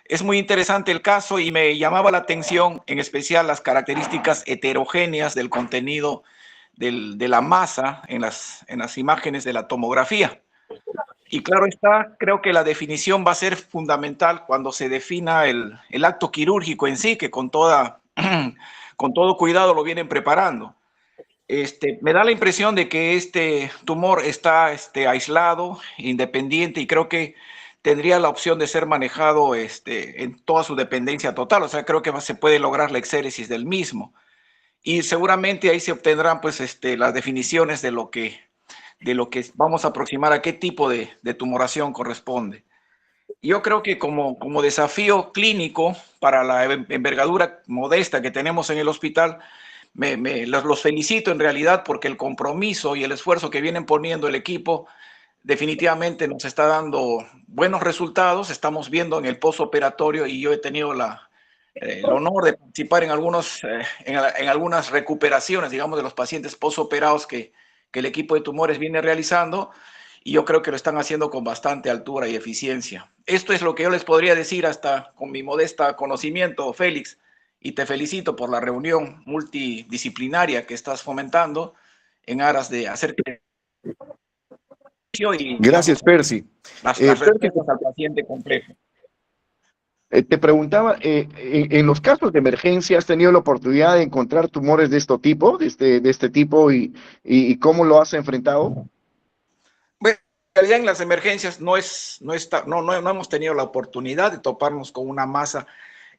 Es muy interesante el caso y me llamaba la atención en especial las características heterogéneas del contenido de la masa en las imágenes de la tomografía. Y claro está, creo que la definición va a ser fundamental cuando se defina el acto quirúrgico en sí, que con todo cuidado lo vienen preparando. Me da la impresión de que este tumor está aislado, independiente, y creo que tendría la opción de ser manejado en toda su dependencia total. O sea, creo que se puede lograr la exéresis del mismo. Y seguramente ahí se obtendrán pues, las definiciones de lo que vamos a aproximar a qué tipo de tumoración corresponde. Yo creo que como desafío clínico para la envergadura modesta que tenemos en el hospital, los felicito en realidad porque el compromiso y el esfuerzo que vienen poniendo el equipo definitivamente nos está dando buenos resultados. Estamos viendo en el postoperatorio, y yo he tenido el honor de participar en algunas recuperaciones, digamos, de los pacientes postoperados que el equipo de tumores viene realizando, y yo creo que lo están haciendo con bastante altura y eficiencia. Esto es lo que yo les podría decir hasta con mi modesta conocimiento, Félix, y te felicito por la reunión multidisciplinaria que estás fomentando en aras de hacer y, gracias, Percy. Las respuestas al paciente complejo. Te preguntaba, en los casos de emergencia, ¿has tenido la oportunidad de encontrar tumores de este tipo, de este tipo, y cómo lo has enfrentado? Bueno, en realidad en las emergencias no hemos tenido la oportunidad de toparnos con una masa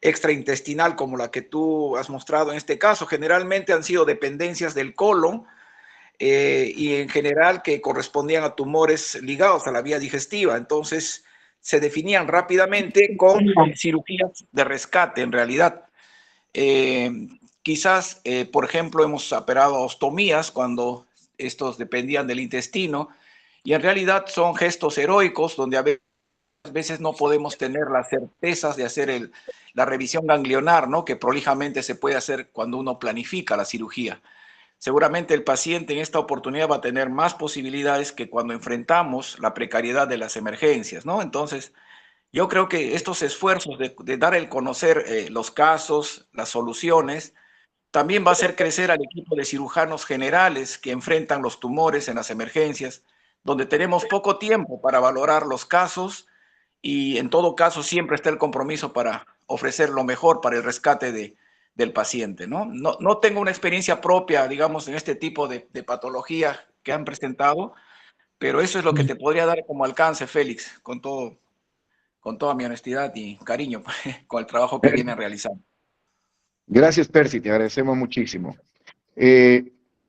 extraintestinal como la que tú has mostrado en este caso. Generalmente han sido dependencias del colon y en general que correspondían a tumores ligados a la vía digestiva. Entonces se definían rápidamente con cirugías de rescate en realidad. Quizás, por ejemplo, hemos operado ostomías cuando estos dependían del intestino y en realidad son gestos heroicos donde a veces no podemos tener las certezas de hacer la revisión ganglionar, ¿no? Que prolijamente se puede hacer cuando uno planifica la cirugía. Seguramente el paciente en esta oportunidad va a tener más posibilidades que cuando enfrentamos la precariedad de las emergencias, ¿no? Entonces, yo creo que estos esfuerzos de dar el conocer los casos, las soluciones, también va a hacer crecer al equipo de cirujanos generales que enfrentan los tumores en las emergencias, donde tenemos poco tiempo para valorar los casos y en todo caso siempre está el compromiso para ofrecer lo mejor para el rescate del paciente, ¿no? No tengo una experiencia propia, digamos, en este tipo de patología que han presentado, pero eso es lo que te podría dar como alcance, Félix, con toda mi honestidad y cariño con el trabajo que vienen realizando. Gracias, Percy, te agradecemos muchísimo.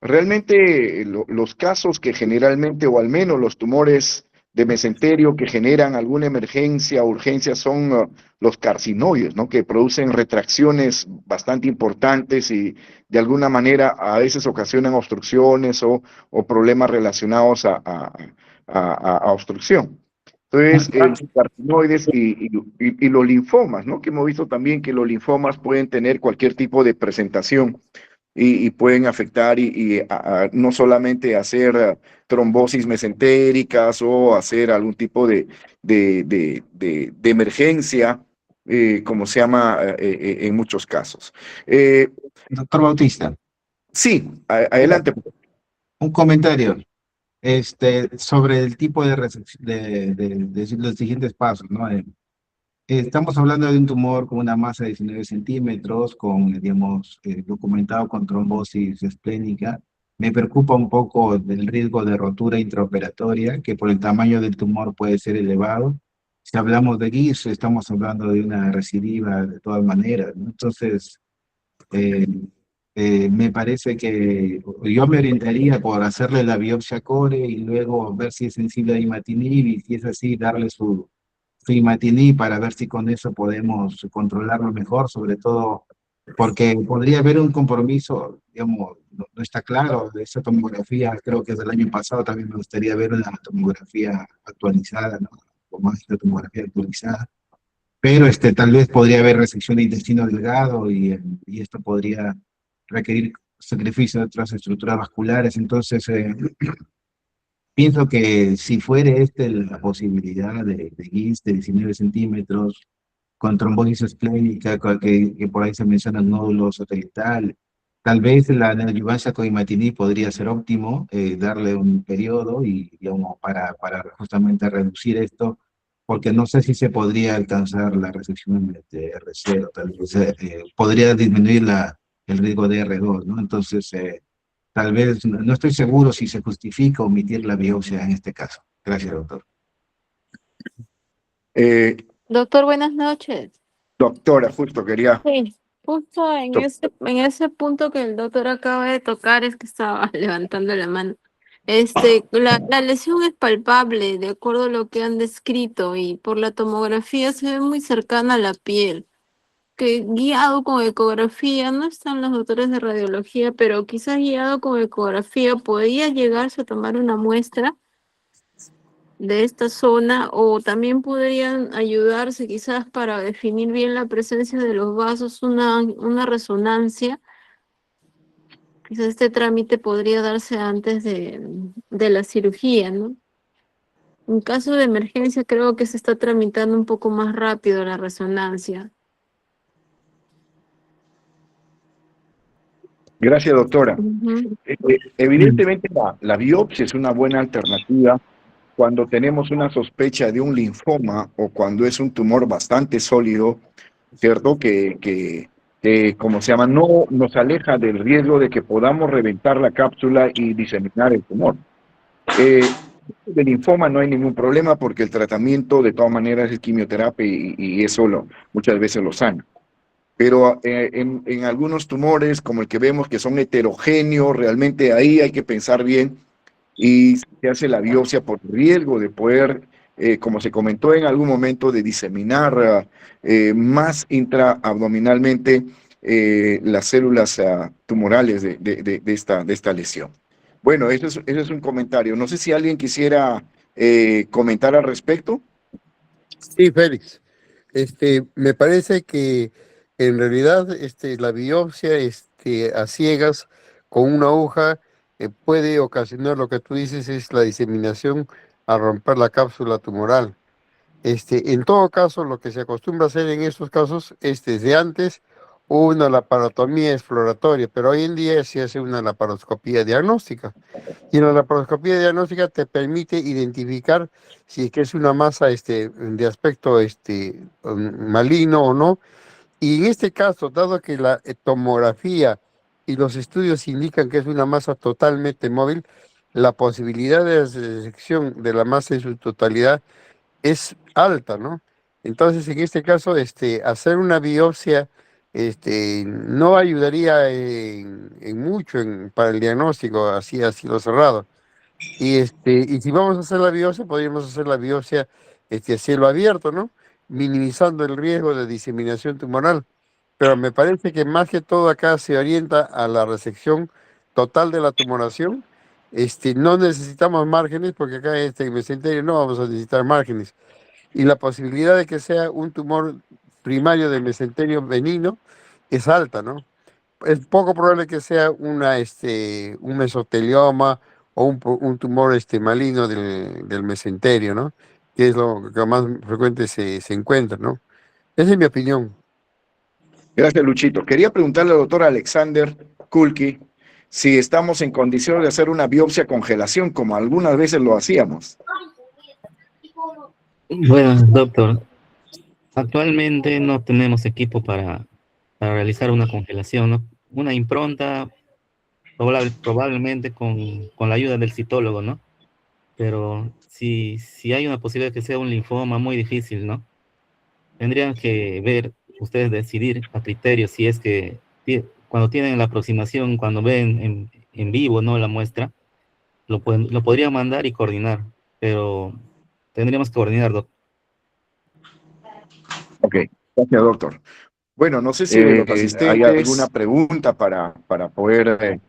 Realmente los casos que generalmente, o al menos los tumores de mesenterio que generan alguna emergencia o urgencia son los carcinoides, ¿no? Que producen retracciones bastante importantes y de alguna manera a veces ocasionan obstrucciones o problemas relacionados a obstrucción. Entonces, los carcinoides y los linfomas, ¿no? Que hemos visto también que los linfomas pueden tener cualquier tipo de presentación y pueden afectar no solamente hacer trombosis mesentéricas o hacer algún tipo de emergencia, como se llama en muchos casos. Doctor Bautista, Sí, adelante. un comentario sobre el tipo de los siguientes pasos, ¿no? Estamos hablando de un tumor con una masa de 19 centímetros, digamos, documentado con trombosis esplénica. Me preocupa un poco del riesgo de rotura intraoperatoria, que por el tamaño del tumor puede ser elevado. Si hablamos de GIS, estamos hablando de una recidiva de todas maneras, ¿no? Entonces, me parece que yo me orientaría por hacerle la biopsia core y luego ver si es sensible a imatinib y si es así, darle su imatinib para ver si con eso podemos controlarlo mejor, sobre todo porque podría haber un compromiso, digamos, no está claro, de esa tomografía, creo que es del año pasado, también me gustaría ver una tomografía actualizada, ¿no? Como esta tomografía actualizada, pero tal vez podría haber resección de intestino delgado y esto podría requerir sacrificio de otras estructuras vasculares, entonces pienso que si fuere la posibilidad de GIST de 19 centímetros, con trombosis esplénica, que por ahí se menciona el nódulo satelital, tal vez la neoadyuvancia con imatinib podría ser óptimo, darle un periodo y digamos, para justamente reducir esto, porque no sé si se podría alcanzar la resección de R0, tal vez podría disminuir el riesgo de R2, ¿no? Entonces, tal vez, no estoy seguro si se justifica omitir la biopsia en este caso. Gracias, doctor. Doctor, buenas noches. Doctora, justo quería... Sí, justo en ese punto que el doctor acaba de tocar es que estaba levantando la mano. La lesión es palpable, de acuerdo a lo que han descrito, y por la tomografía se ve muy cercana a la piel. Que guiado con ecografía, no están los doctores de radiología, pero quizás guiado con ecografía podría llegarse a tomar una muestra de esta zona, o también podrían ayudarse quizás para definir bien la presencia de los vasos, una resonancia. Quizás este trámite podría darse antes de la cirugía, ¿no? En caso de emergencia creo que se está tramitando un poco más rápido la resonancia. Gracias, doctora. Ujú. Evidentemente la biopsia es una buena alternativa cuando tenemos una sospecha de un linfoma o cuando es un tumor bastante sólido, ¿cierto? Como se llama, no nos aleja del riesgo de que podamos reventar la cápsula y diseminar el tumor. De linfoma no hay ningún problema porque el tratamiento de todas maneras es quimioterapia y eso muchas veces lo sana. Pero en algunos tumores, como el que vemos que son heterogéneos, realmente ahí hay que pensar bien y se hace la biopsia por riesgo de poder, como se comentó en algún momento, de diseminar más intraabdominalmente las células tumorales de esta lesión. Bueno, ese es un comentario. No sé si alguien quisiera comentar al respecto. Sí, Félix. Me parece que en realidad la biopsia a ciegas con una aguja puede ocasionar lo que tú dices es la diseminación a romper la cápsula tumoral. En todo caso, lo que se acostumbra a hacer en estos casos es desde antes una laparotomía exploratoria, pero hoy en día se hace una laparoscopía diagnóstica. Y en la laparoscopía diagnóstica te permite identificar si es que es una masa de aspecto maligno o no. Y en este caso, dado que la tomografía y los estudios indican que es una masa totalmente móvil, la posibilidad de detección de la masa en su totalidad es alta, ¿no? Entonces, en este caso, hacer una biopsia no ayudaría en mucho para el diagnóstico así lo cerrado. Y si vamos a hacer la biopsia, podríamos hacer la biopsia a cielo abierto, ¿no? Minimizando el riesgo de diseminación tumoral. Pero me parece que más que todo acá se orienta a la resección total de la tumoración. No necesitamos márgenes, porque acá en este mesenterio no vamos a necesitar márgenes. Y la posibilidad de que sea un tumor primario del mesenterio benigno es alta, ¿no? Es poco probable que sea un mesotelioma o un tumor maligno del mesenterio, ¿no? Que es lo que más frecuente se encuentra, ¿no? Esa es mi opinión. Gracias, Luchito. Quería preguntarle al doctor Alexander Kulki si estamos en condiciones de hacer una biopsia congelación, como algunas veces lo hacíamos. Bueno, doctor, actualmente no tenemos equipo para realizar una congelación, ¿no? Una impronta, probablemente con la ayuda del citólogo, ¿no? Pero si hay una posibilidad de que sea un linfoma muy difícil, ¿no? Tendrían que ver, ustedes decidir a criterio si es que cuando tienen la aproximación, cuando ven en vivo, ¿no? La muestra, lo podrían mandar y coordinar, pero tendríamos que coordinar, doctor. Ok, gracias, doctor. Bueno, no sé si de los asistentes hay alguna pregunta para poder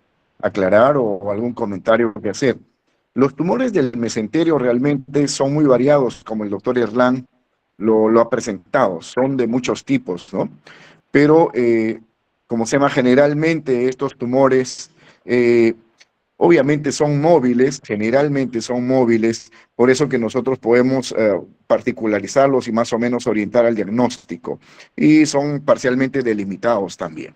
aclarar o algún comentario que hacer. Los tumores del mesenterio realmente son muy variados, como el doctor Erlán lo ha presentado, son de muchos tipos, ¿no? Pero, como se llama, generalmente estos tumores obviamente son móviles, generalmente son móviles, por eso que nosotros podemos particularizarlos y más o menos orientar al diagnóstico. Y son parcialmente delimitados también.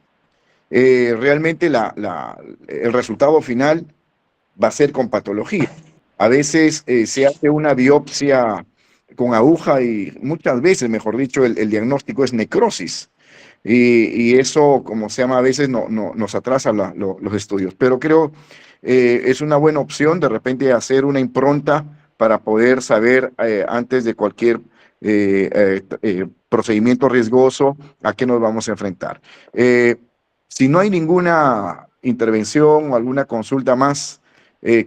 Realmente el resultado final va a ser con patología. A veces se hace una biopsia con aguja y muchas veces, mejor dicho, el diagnóstico es necrosis. Y eso, como se llama, a veces nos atrasa los estudios. Pero creo es una buena opción de repente hacer una impronta para poder saber antes de cualquier procedimiento riesgoso a qué nos vamos a enfrentar. Si no hay ninguna intervención o alguna consulta más,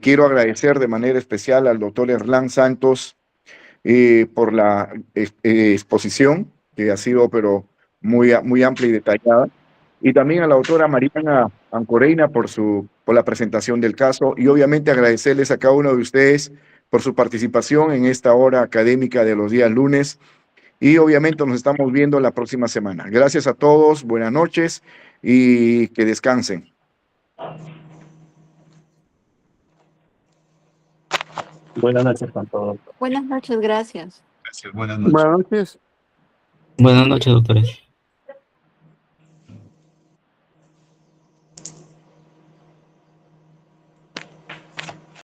quiero agradecer de manera especial al doctor Erlán Santos por la exposición, que ha sido pero muy amplia y detallada, y también a la doctora Mariana Ancoreina por la presentación del caso, y obviamente agradecerles a cada uno de ustedes por su participación en esta hora académica de los días lunes, y obviamente nos estamos viendo la próxima semana. Gracias a todos, buenas noches y que descansen. Buenas noches con todos. Buenas noches, gracias. Gracias, buenas noches. Buenas noches. Buenas noches, doctores.